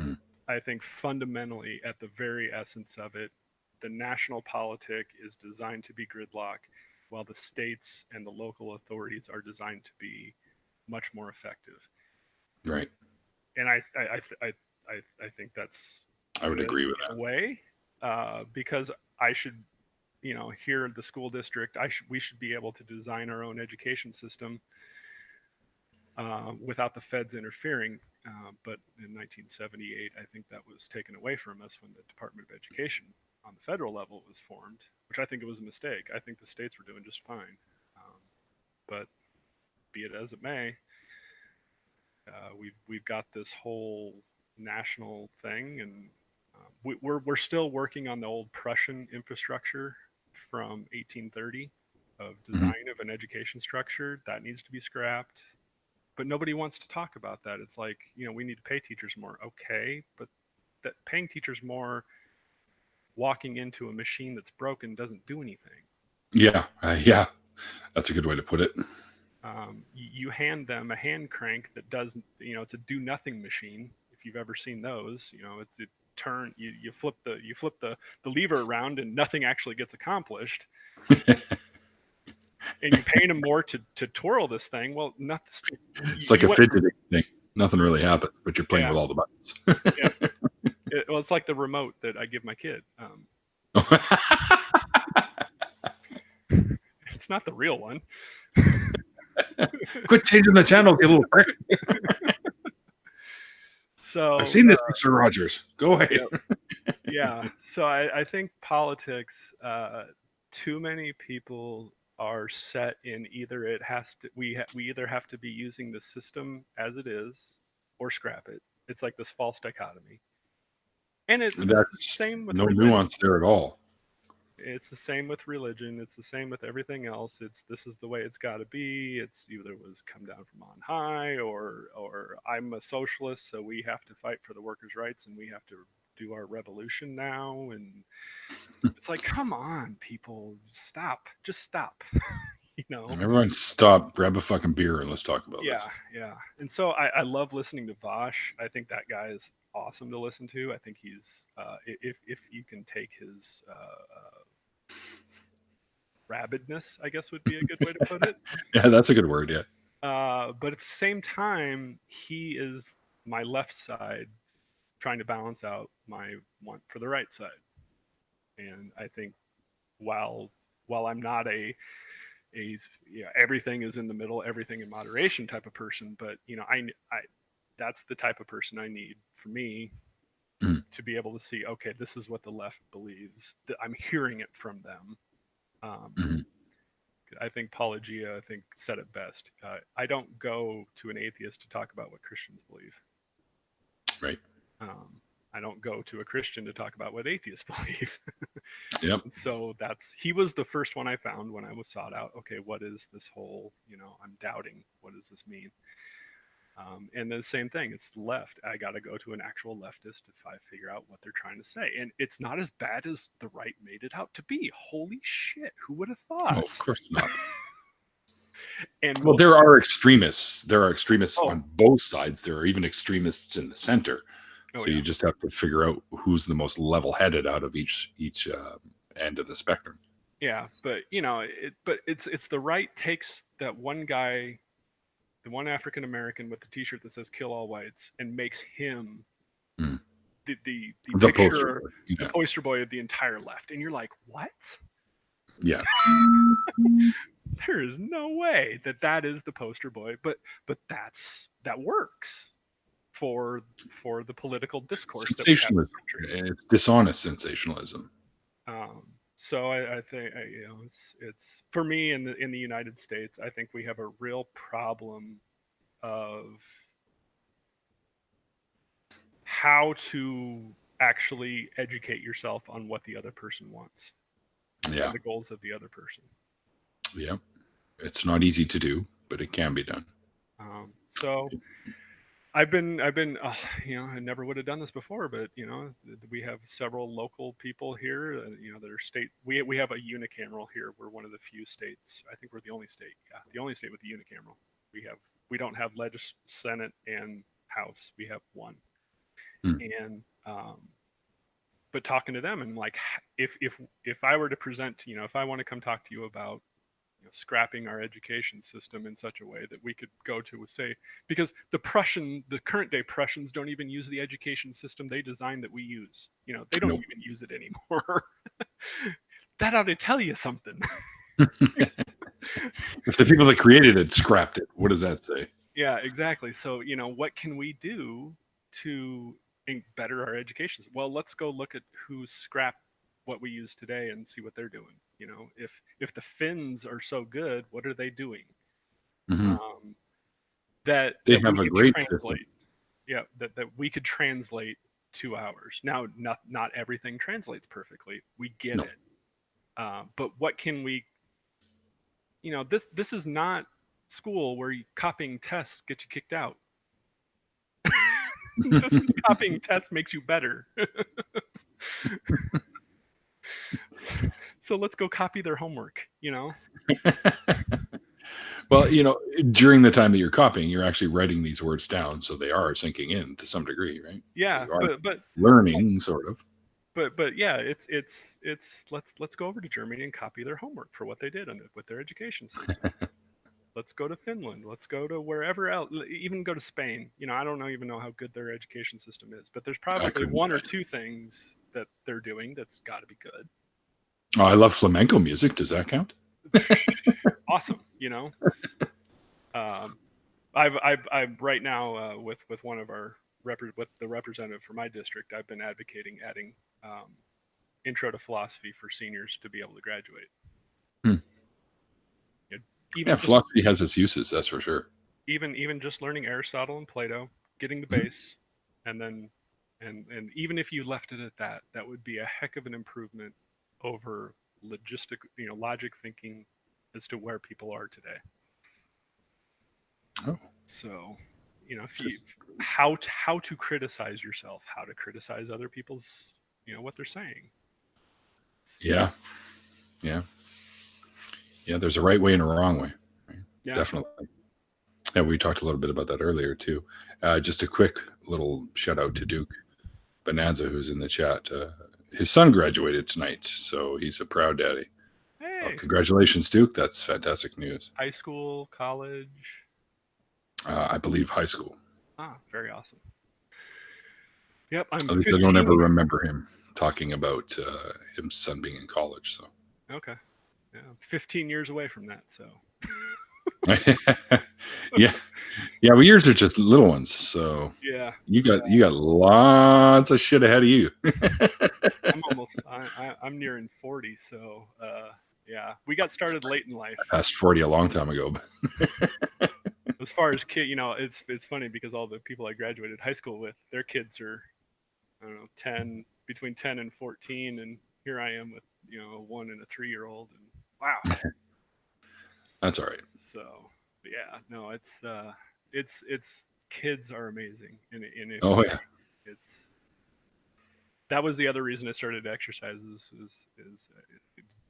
S2: Hmm.
S1: I think fundamentally, at the very essence of it, the national politic is designed to be gridlock, while the states and the local authorities are designed to be much more effective.
S2: Right.
S1: And I think that's
S2: I would
S1: good
S2: agree with
S1: in a
S2: that.
S1: way, because I should, here at the school district, we should be able to design our own education system without the feds interfering. But in 1978, I think that was taken away from us when the Department of Education on the federal level was formed, which I think it was a mistake. I think the states were doing just fine. But be it as it may, we've got this whole national thing, and we're still working on the old Prussian infrastructure from 1830 of
S2: Hmm.
S1: design of an education structure that needs to be scrapped, but nobody wants to talk about that. It's like, we need to pay teachers more. Okay, but that paying teachers more walking into a machine that's broken doesn't do anything.
S2: Yeah. Yeah. That's a good way to put it.
S1: You hand them a hand crank that does, it's a do nothing machine. If you've ever seen those, it's a turn. You flip the lever around and nothing actually gets accomplished. And you're paying them more to twirl this thing. Well, nothing.
S2: It's like a fidgeting thing. Nothing really happens, but you're playing
S1: Yeah,
S2: with all the buttons.
S1: yeah. Well, it's like the remote that I give my kid. It's not the real one.
S2: Quit changing the channel, you little prick.
S1: So
S2: I've seen this, Mr. Rogers. Go away.
S1: yeah. So I think politics. Too many people are set in either it has to we either have to be using the system as it is or scrap it. It's like this false dichotomy, and it's the
S2: That's
S1: same with
S2: no
S1: religion.
S2: nuance there at all.
S1: It's the same with religion. It's the same with everything else. This is the way it's got to be. It's either was come down from on high, or I'm a socialist, so we have to fight for the workers' rights, and we have to do our revolution now. And it's like, come on, people, stop, just stop. you know?
S2: Everyone stop, grab a fucking beer, and let's talk about
S1: Yeah,
S2: this.
S1: yeah. And so I love listening to Vosh. I think that guy is awesome to listen to. I think he's if you can take his rabidness, I guess would be a good way to put it.
S2: Yeah, that's a good word. Yeah.
S1: But at the same time, he is my left side trying to balance out my want for the right side. And I think while I'm not a everything is in the middle, everything in moderation type of person, but I that's the type of person I need for me
S2: Mm,
S1: to be able to see, okay, this is what the left believes. I'm hearing it from them. Um,
S2: mhm.
S1: I think Paula Gia, I think, said it best. I don't go to an atheist to talk about what Christians believe.
S2: Right.
S1: Um, I don't go to a Christian to talk about what atheists believe.
S2: Yep.
S1: And so he was the first one I found when I was sought out. Okay, what is this whole, I'm doubting. What does this mean? And the same thing, it's left. I got to go to an actual leftist to figure out what they're trying to say. And it's not as bad as the right made it out to be. Holy shit, who would have
S2: Oh, of
S1: thought?
S2: course not.
S1: And
S2: Well,
S1: most,
S2: there are extremists. There are extremists
S1: oh,
S2: on both sides. There are even extremists in the center.
S1: oh
S2: So
S1: yeah.
S2: you just have to figure out who's the most level-headed out of each end of the spectrum.
S1: Yeah, but but it's the right takes that one guy, the one African American with the T-shirt that says "Kill all whites" and makes him
S2: Mm.
S1: the
S2: The poster
S1: picture,
S2: boy.
S1: the
S2: Yeah.
S1: poster boy of the entire left, and you're like, what?
S2: Yeah.
S1: There is no way that that is the poster boy, but that works for the political discourse that we have in
S2: Sensationalism.
S1: the country.
S2: It's dishonest sensationalism.
S1: So I think it's for me in the United States. I think we have a real problem of how to actually educate yourself on what the other person wants
S2: Yeah.
S1: and the goals of the other person.
S2: Yeah. It's not easy to do, but it can be done.
S1: So I've been, I never would have done this before, but we have several local people here, that are state. We have a unicameral here. We're one of the few states. I think we're the only state. Yeah, the only state with a unicameral. We don't have Senate and House. We have one.
S2: Mm.
S1: And but talking to them and like, if I were to present, if I want to come talk to you about scrapping our education system in such a way that we could go to say, because the current day Prussians don't even use the education system they designed that we use. They don't
S2: Nope.
S1: even use it anymore. That ought to tell you something.
S2: If the people that created it scrapped it, what does that say?
S1: Yeah, exactly. So what can we do to better our education? Well, let's go look at who scrapped what we use today and see what they're doing. If the Finns are so good, what are they doing?
S2: Hmm.
S1: um, that
S2: They
S1: we
S2: have a
S1: could
S2: great system.
S1: translate. Yeah, that we could translate to ours. Now, not everything translates perfectly. We get
S2: No.
S1: it. But what can we? This is not school where copying tests gets you kicked out. This is copying tests makes you better. So let's go copy their homework.
S2: Well, during the time that you're copying, you're actually writing these words down, so they are sinking in to some degree, right? So
S1: Yeah,
S2: you are
S1: but
S2: learning, sort of.
S1: but yeah, it's let's go over to Germany and copy their homework for what they did with their education system. Let's go to Finland. Let's go to wherever else. Even go to Spain. I don't even know how good their education system is, but there's
S2: I
S1: probably
S2: couldn't
S1: one or
S2: imagine.
S1: two things that they're doing that's got to be good.
S2: Oh, I love flamenco music. Does that count?
S1: Awesome. Um, I'm right now with one of our with the representative for my district. I've been advocating adding intro to philosophy for seniors to be able to graduate.
S2: Hmm. Yeah,
S1: Even just
S2: philosophy has its uses, that's for sure.
S1: even just learning Aristotle and Plato, getting the
S2: Mhm.
S1: base, and then and even if you left it at that, that would be a heck of an improvement over logic thinking as to where people are today.
S2: Oh,
S1: So, if you
S2: just
S1: how to criticize yourself, how to criticize other people's, what they're saying.
S2: yeah, yeah. Yeah, there's a right way and a wrong way. Right?
S1: Yeah.
S2: Definitely. Yeah, we talked a little bit about that earlier too. Just a quick little shout out to Duke Bonanza, who's in the chat. His son graduated tonight, so he's a proud daddy. Well,
S1: Hey,
S2: congratulations, Duke. That's fantastic news.
S1: high school, college.
S2: I believe high school.
S1: Ah, very awesome. Yep, I'm
S2: At least I don't
S1: 15.
S2: ever remember him talking about his son being in college. So
S1: Okay. Yeah, I'm 15 years away from that. So
S2: yeah, yeah. Well, yours are just little ones, so
S1: yeah,
S2: you got lots of shit ahead of you.
S1: I'm almost. I'm nearing 40. So yeah, we got started late in life.
S2: I passed 40 a long time ago.
S1: As far as kid, it's funny because all the people I graduated high school with, their kids are, I don't know, 10, between 10 and 14, and here I am with a 1 and a 3-year-old, and wow.
S2: That's all right.
S1: So yeah, no, it's kids are amazing, and if
S2: Oh yeah.
S1: it's that was the other reason I started exercises is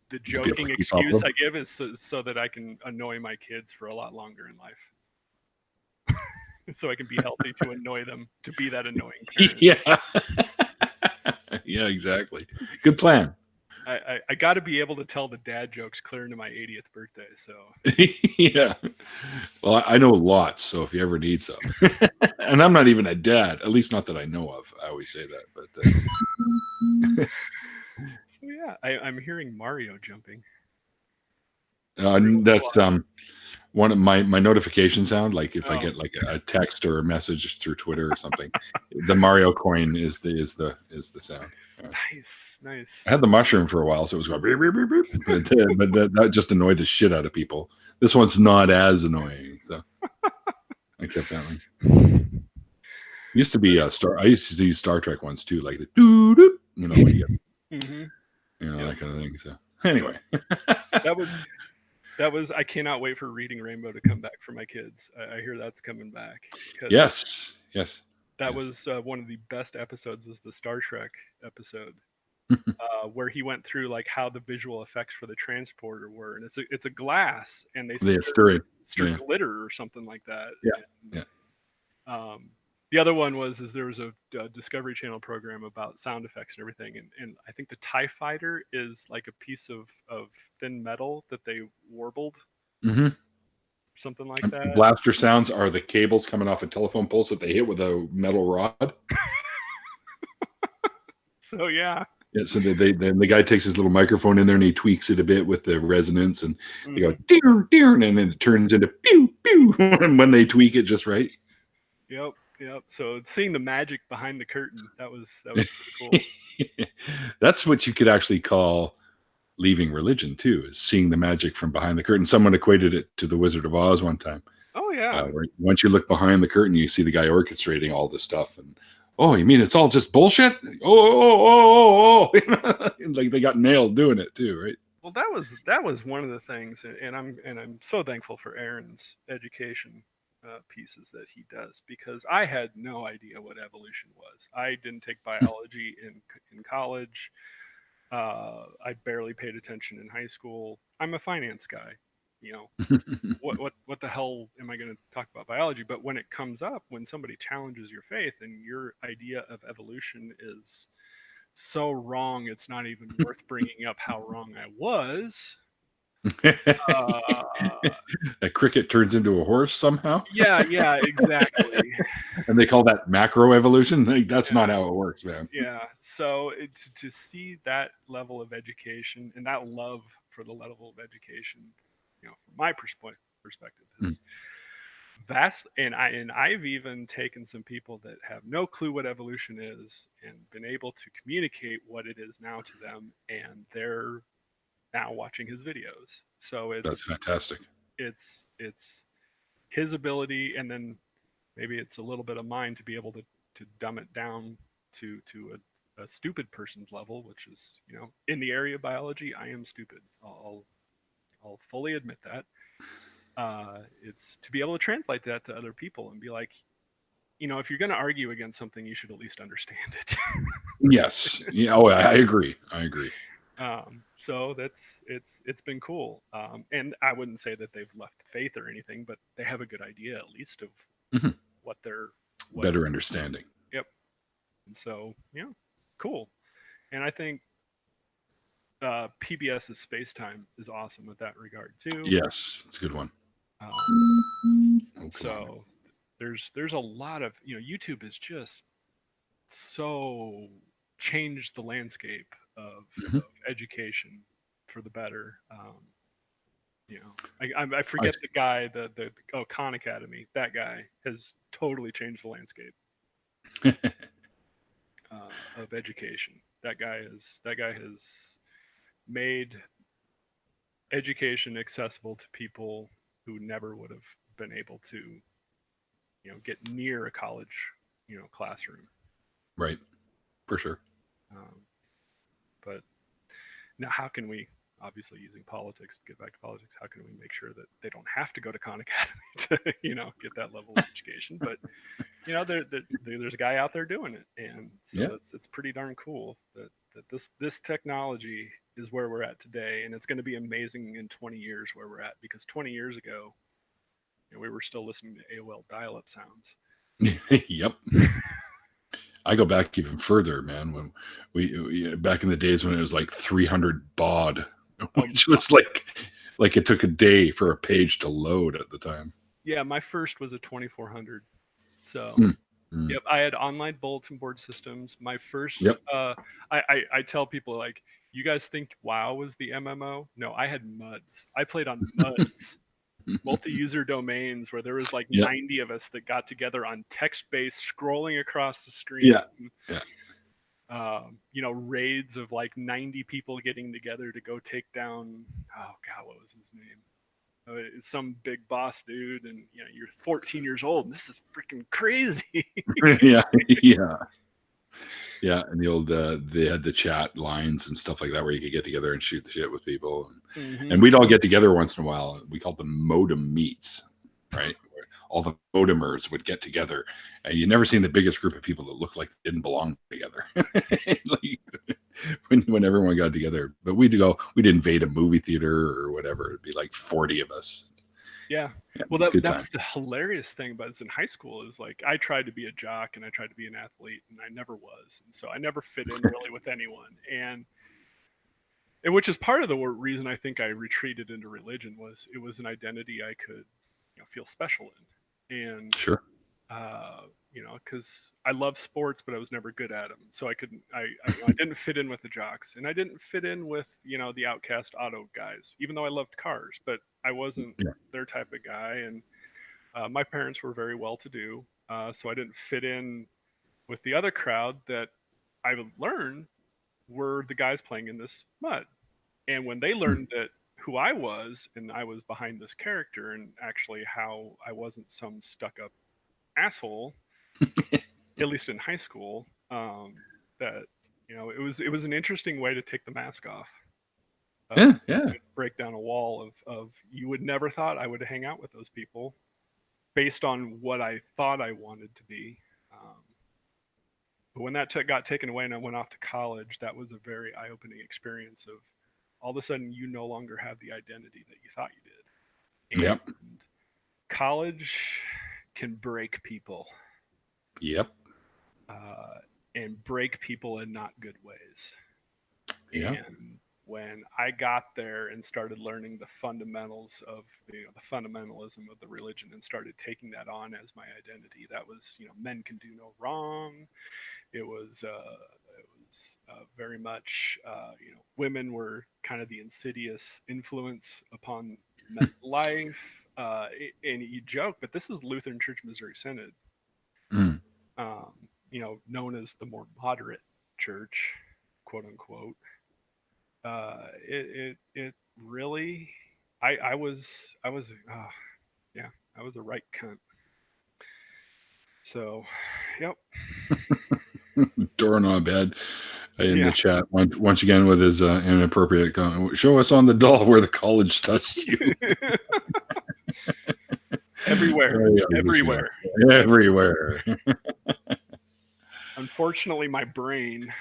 S1: the joking excuse I give is so that I can annoy my kids for a lot longer in life. So I can be healthy to annoy them, to be that annoying parent.
S2: Yeah. Yeah, exactly. Good plan.
S1: I got to be able to tell the dad jokes clear into my 80th birthday. So
S2: Yeah. Well, I know lots, so if you ever need some, and I'm not even a dad, at least not that I know of. I always say that, but
S1: so yeah, I'm hearing Mario jumping.
S2: that's one of my notification sound. Like if I
S1: Oh,
S2: get like a text or a message through Twitter or something, the Mario coin is the sound.
S1: nice.
S2: I had the mushroom for a while, so it was going beep, beep, beep, beep. But that just annoyed the shit out of people. This one's not as annoying, so I kept that one. Used to be Star. I used to use Star Trek ones too, like the doo doo. When you get
S1: Yep.
S2: that kind of thing. So anyway,
S1: that was. I cannot wait for Reading Rainbow to come back for my kids. I hear that's coming back.
S2: yes.
S1: That was one of the best episodes. Was the Star Trek episode. Where he went through like how the visual effects for the transporter were, and it's a glass, and they stir glitter or something like that.
S2: Yeah.
S1: The other one is there was a Discovery Channel program about sound effects and everything, and I think the TIE Fighter is like a piece of thin metal that they warbled, something like that.
S2: The blaster sounds are the cables coming off a telephone poles that they hit with a metal rod.
S1: So yeah.
S2: Yeah, so then the guy takes his little microphone in there and he tweaks it a bit with the resonance, and they go dear dear, and then it turns into pew pew when they tweak it just right.
S1: Yep. So seeing the magic behind the curtain, that was pretty cool.
S2: That's what you could actually call leaving religion too, is seeing the magic from behind the curtain. Someone equated it to the Wizard of Oz one time.
S1: Oh yeah.
S2: Where once you look behind the curtain, you see the guy orchestrating all this stuff, and oh, you mean it's all just bullshit? Oh. Like they got nailed doing it too, right?
S1: Well, that was one of the things, and I'm so thankful for Aaron's education pieces that he does, because I had no idea what evolution was. I didn't take biology in college. I barely paid attention in high school. I'm a finance guy. What the hell am I going to talk about biology? But when it comes up, when somebody challenges your faith and your idea of evolution is so wrong, it's not even worth bringing up how wrong I was.
S2: A cricket turns into a horse somehow.
S1: Yeah, exactly.
S2: And they call that macro evolution. Like, that's not how it works, man.
S1: Yeah. So to see that level of education and that love for the level of education, from my perspective, is vast. And I've even taken some people that have no clue what evolution is and been able to communicate what it is now to them, and they're now watching his videos. So
S2: that's fantastic.
S1: It's his ability, and then maybe it's a little bit of mine to be able to dumb it down to a stupid person's level, which is, in the area of biology, I am stupid. I'll fully admit that. It's to be able to translate that to other people and be like, if you're going to argue against something, you should at least understand it.
S2: Yes. Yeah. Oh, I agree.
S1: So it's been cool. And I wouldn't say that they've left faith or anything, but they have a good idea at least of
S2: Mhm.
S1: what they're what.
S2: Better understanding.
S1: Yep. And so yeah, cool. And I think PBS's space time is awesome with that regard too.
S2: Yes, it's a good one.
S1: Um,
S2: Oh, come on.
S1: so there's a lot of YouTube is just so changed the landscape
S2: Mhm.
S1: of education for the better. I
S2: I,
S1: forget the guy, the Khan Academy. That guy has totally changed the landscape of education. That guy has made education accessible to people who never would have been able to, get near a college, classroom.
S2: right, for sure.
S1: Um, but now, how can we, obviously using politics to get back to politics, how can we make sure that they don't have to go to Khan Academy to, get that level of education? But there's a guy out there doing it, and so
S2: Yeah.
S1: it's pretty darn cool that this technology is where we're at today, and it's going to be amazing in 20 years where we're at, because 20 years ago, we were still listening to AOL dial-up sounds.
S2: Yep. I go back even further, man. When we back in the days when it was like 300 baud, which was like it took a day for a page to load at the time.
S1: Yeah, my first was a 2400. So
S2: Mm. Mm.
S1: yep, I had online bulletin board systems. My first,
S2: Yep.
S1: I tell people, like, you guys think WoW was the MMO? No, I had MUDs. I played on MUDs, multi-user domains, where there was like
S2: Yep.
S1: 90 of us that got together on text-based, scrolling across the screen.
S2: Yeah. Yeah.
S1: Raids of like 90 people getting together to go take down. Oh God, what was his name? Some big boss dude, and you're 14 years old, and this is freaking crazy.
S2: Yeah. Yeah. Yeah. And the old they had the chat lines and stuff like that where you could get together and shoot the shit with people. And
S1: Mm-hmm.
S2: we'd all get together once in a while. We called them modem meets, right? Where all the modemers would get together, and you never seen the biggest group of people that looked like they didn't belong together. Like, when everyone got together, but we'd invade a movie theater or whatever. It'd be like 40 of us.
S1: Yeah.
S2: Yeah,
S1: Well,
S2: it's a good
S1: that
S2: time.
S1: was the hilarious thing about this in high school, is like I tried to be a jock and I tried to be an athlete, and I never was, and so I never fit in really with anyone, and which is part of the reason I think I retreated into religion. Was it was an identity I could, feel special in, and
S2: Sure.
S1: uh, because I love sports, but I was never good at them. So I couldn't, I didn't fit in with the jocks, and I didn't fit in with, the outcast auto guys, even though I loved cars, but I wasn't
S2: Yeah.
S1: their type of guy. And my parents were very well to do. So I didn't fit in with the other crowd that I learned were the guys playing in this mud. And when they
S2: Hmm.
S1: learned that who I was, and I was behind this character, and actually how I wasn't some stuck up asshole, at least in high school, that it was an interesting way to take the mask off,
S2: Yeah. Yeah.
S1: break down a wall of you would never thought I would hang out with those people based on what I thought I wanted to be. But when that got taken away and I went off to college, that was a very eye-opening experience of all of a sudden you no longer have the identity that you thought you did.
S2: Yep.
S1: And college can break people,
S2: Yep.
S1: uh, and break people in not good ways.
S2: Yeah.
S1: And when I got there and started learning the fundamentals of the fundamentalism of the religion, and started taking that on as my identity, that was, men can do no wrong. It was very much, women were kind of the insidious influence upon men's life. And you joke, but this is Lutheran Church Missouri Synod,
S2: Mm.
S1: um, known as the more moderate church, quote unquote. It really, yeah, I was a right cunt. So, yep,
S2: Doorknob head in the
S1: yeah,
S2: chat once again with his inappropriate comment. Show us on the doll where the college touched you.
S1: everywhere,
S2: Oh, yeah,
S1: everywhere.
S2: everywhere.
S1: Unfortunately, my brain,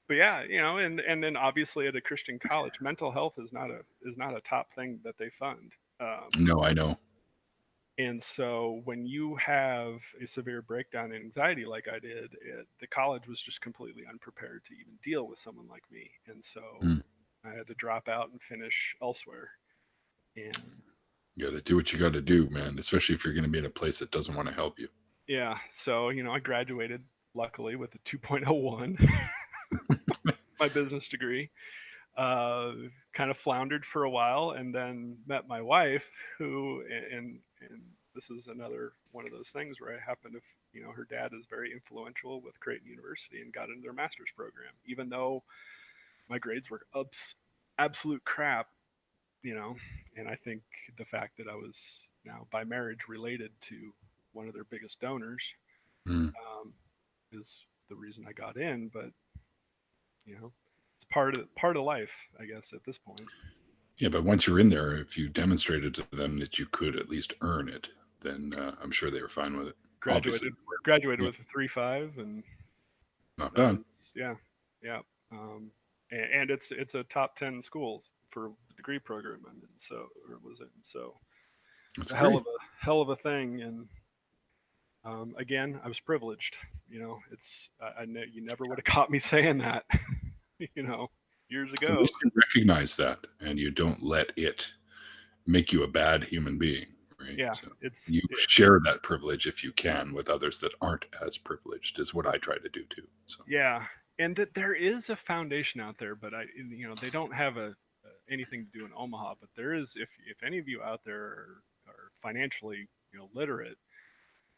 S1: but yeah, and then obviously at a Christian college, mental health is not a top thing that they fund.
S2: No, I know.
S1: And so when you have a severe breakdown in anxiety like I did, the college was just completely unprepared to even deal with someone like me. And so
S2: Mm.
S1: I had to drop out and finish elsewhere. And
S2: You got to do what you got to do, man, especially if you're going to be in a place that doesn't want to help you.
S1: yeah, so, I graduated luckily with a 2.01, my business degree. Uh, Kind of floundered for a while and then met my wife who, and this is another one of those things where I happen to, her dad is very influential with Creighton University and got into their master's program, even though my grades were absolute crap, and I think the fact that I was now by marriage related to one of their biggest donors
S2: Mm.
S1: um, is the reason I got in. But it's part of life, I guess, at this point.
S2: Yeah, but once you're in there, if you demonstrated to them that you could at least earn it, then I'm sure they were fine with it. Obviously,
S1: Graduated graduated
S2: yeah,
S1: with a 3.5, and
S2: not
S1: that
S2: bad.
S1: was, yeah, yeah. And it's a top 10 schools for the degree program I'm in, so, or was in, so it's
S2: That's
S1: a
S2: great.
S1: hell of a thing. And again, I was privileged. I know you never would have caught me saying that, you know, years
S2: At
S1: ago.
S2: least you recognize that, and you don't let it make you a bad human being, right?
S1: Yeah,
S2: So you share that privilege if you can with others that aren't as privileged, is what I try to do too. So
S1: yeah, and that there is a foundation out there, but they don't have anything to do in Omaha. But there is, if any of you out there are financially, literate,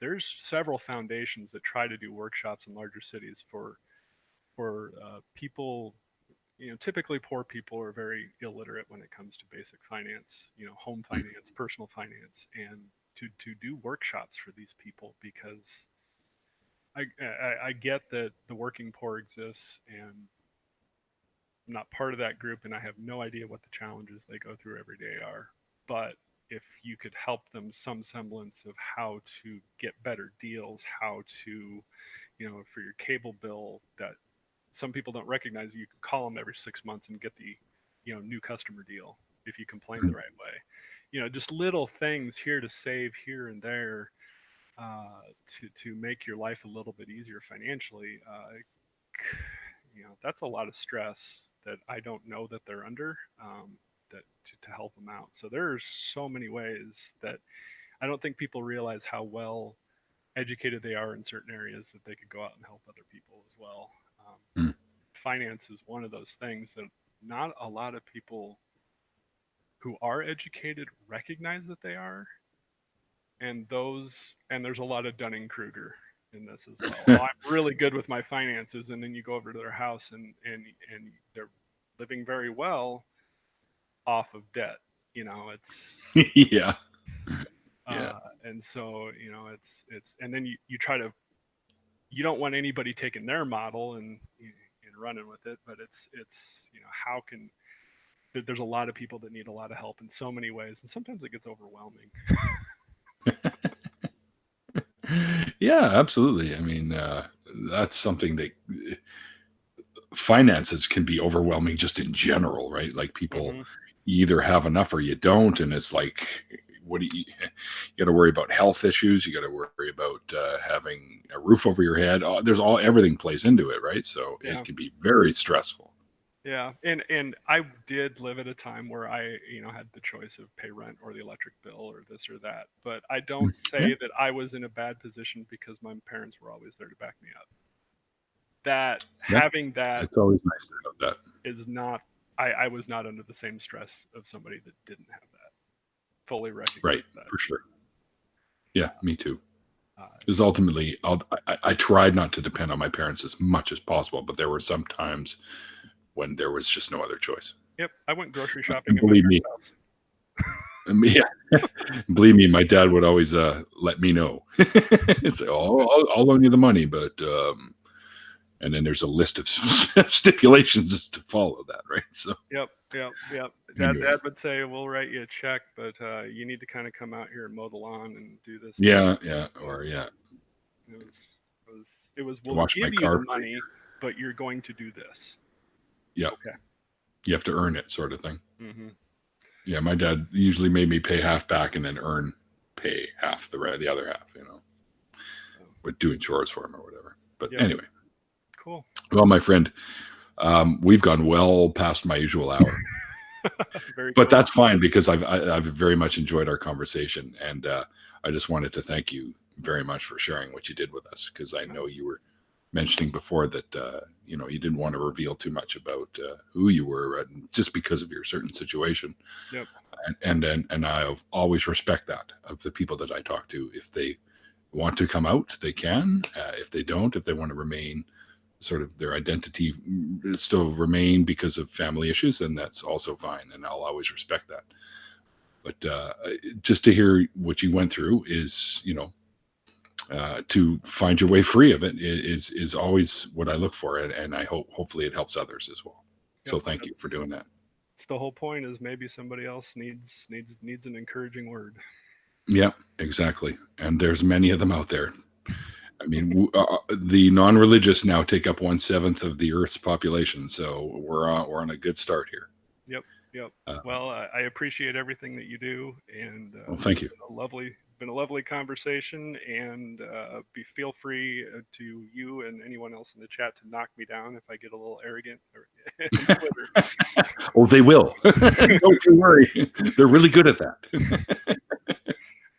S1: there's several foundations that try to do workshops in larger cities for people. Typically poor people are very illiterate when it comes to basic finance, home
S2: mm,
S1: finance, personal finance, and to do workshops for these people, because I get that the working poor exists, and I'm not part of that group, and I have no idea what the challenges they go through every day are. But if you could help them some semblance of how to get better deals, how to, for your cable bill, that some people don't recognize, you can call them every 6 months and get the, new customer deal if you complain the
S2: mm.
S1: right way. Just little things here to save here and there, to make your life a little bit easier financially. That's a lot of stress that I don't know that they're under, that to help them out. So there's so many ways that I don't think people realize how well educated they are in certain areas that they could go out and help other people as well. Um,
S2: Mm.
S1: Finance is one of those things that not a lot of people who are educated recognize that they are, and there's a lot of Dunning Kruger in this as well. Oh, I'm really good with my finances, and then you go over to their house, and they're living very well off of debt. It's
S2: Yeah, yeah,
S1: and so and then you try to, you don't want anybody taking their model and running with it, but it's how can, there's a lot of people that need a lot of help in so many ways, and sometimes it gets overwhelming.
S2: yeah. Absolutely. I mean, that's something that finances can be overwhelming just in general, right? Like people
S1: Hmm.
S2: you either have enough or you don't, and it's like, what do you got to worry about health issues? You got to worry about having a roof over your head. There's everything plays into it, right? So
S1: Yeah.
S2: it can be very stressful.
S1: Yeah, and I did live at a time where I, had the choice of pay rent or the electric bill or this or that. But I don't
S2: Yeah,
S1: say that I was in a bad position because my parents were always there to back me up. That
S2: yeah.
S1: having that
S2: It's always nice to have that.
S1: is not, I was not under the same stress of somebody that didn't have that. Fully
S2: Right,
S1: recognize that.
S2: for sure. Yeah, me too. Because
S1: So,
S2: ultimately, I tried not to depend on my parents as much as possible, but there were some times when there was just no other choice.
S1: yep, I went grocery shopping
S2: And
S1: at my
S2: believe me,
S1: parents' house.
S2: yeah, believe me, my dad would always let me know. Say, "Oh, I'll loan you the money," but and then there's a list of stipulations to follow that, right? So
S1: Yep, yep, yep.
S2: anyway,
S1: Dad would say, "We'll write you a check, but you need to kind of come out here and mow the lawn and do this, that."
S2: yeah, yeah,
S1: So
S2: or yeah,
S1: it was, it was, we'll
S2: wash my
S1: give you the
S2: car.
S1: money. but you're going to do this.
S2: Yeah.
S1: Okay.
S2: You have to earn it, sort of thing.
S1: Mm-hmm.
S2: Yeah, my dad usually made me pay half back and then pay half the other half, with doing chores for him or whatever. But anyway,
S1: cool.
S2: Well, my friend, we've gone well past my usual hour.
S1: Very
S2: but
S1: cool.
S2: That's fine, because I've very much enjoyed our conversation, and I just wanted to thank you very much for sharing what you did with us, because I know you were mentioning before that you didn't want to reveal too much about who you were, just because of your certain situation.
S1: Yep.
S2: And I always respect that of the people that I talk to. If they want to come out, they can. If they don't, if they want to remain sort of their identity still remain because of family issues, then that's also fine, and I'll always respect that. But just to hear what you went through is, to find your way free of it is always what I look for, and I hopefully it helps others as well. So thank you for doing that.
S1: It's the whole point, is maybe somebody else needs an encouraging word.
S2: Yeah, exactly. And there's many of them out there. I mean, the non-religious now take up 1/7 of the Earth's population, so we're on a good start here.
S1: Yep. Well, I appreciate everything that you do, and
S2: well, thank you.
S1: Been a lovely conversation, and feel free to you and anyone else in the chat to knock me down if I get a little arrogant on Twitter.
S2: Oh, they will. Don't you worry. They're really good at that.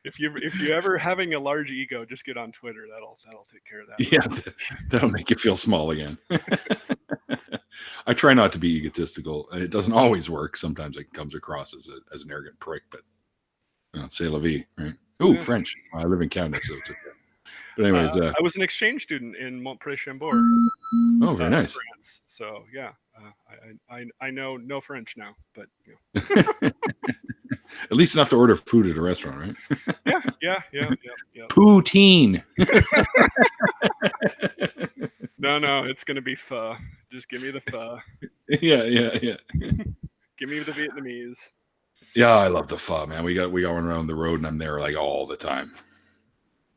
S1: If you ever having a large ego, just get on Twitter. That'll take care of that.
S2: Yeah, that'll make you feel small again. I try not to be egotistical. It doesn't always work. Sometimes it comes across as an arrogant prick, but c'est la vie, right? Oh, French. I live in Canada, so it's okay. But anyways,
S1: I was an exchange student in Montpellier-Chambord.
S2: Oh, very nice.
S1: France. So yeah, I know no French now, but
S2: at least enough to order food at a restaurant, right?
S1: Yeah.
S2: Poutine.
S1: No, it's gonna be pho. Just give me the pho.
S2: Yeah.
S1: Give me the Vietnamese.
S2: Yeah, I love the pho, man. We got one around the road, and I'm there like all the time.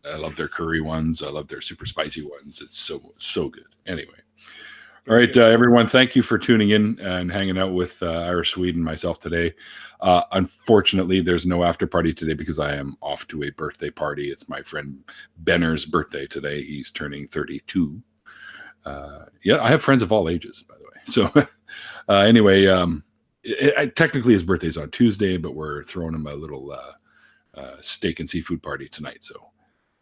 S2: I love their curry ones. I love their super spicy ones. It's so good. Anyway, all right, everyone. Thank you for tuning in and hanging out with Irish Swede and myself today. Unfortunately, there's no after party today because I am off to a birthday party. It's my friend Benner's birthday today. He's turning 32. Yeah, I have friends of all ages, by the way. So anyway, technically his birthday's on Tuesday, but we're throwing him a little steak and seafood party tonight. So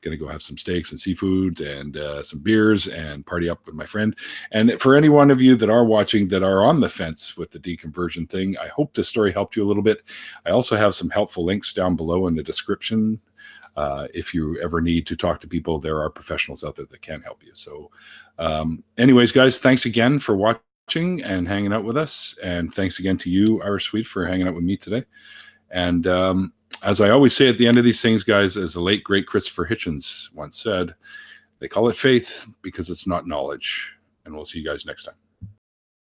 S2: gonna go have some steaks and seafood and some beers and party up with my friend. And for any one of you that are watching that are on the fence with the deconversion thing, I hope this story helped you a little bit. I also have some helpful links down below in the description. If you ever need to talk to people, there are professionals out there that can help you. So anyways, guys, thanks again for watching and hanging out with us. And thanks again to you, Irish Swede, for hanging out with me today. And as I always say at the end of these things, guys, as the late, great Christopher Hitchens once said, they call it faith because it's not knowledge. And we'll see you guys next time.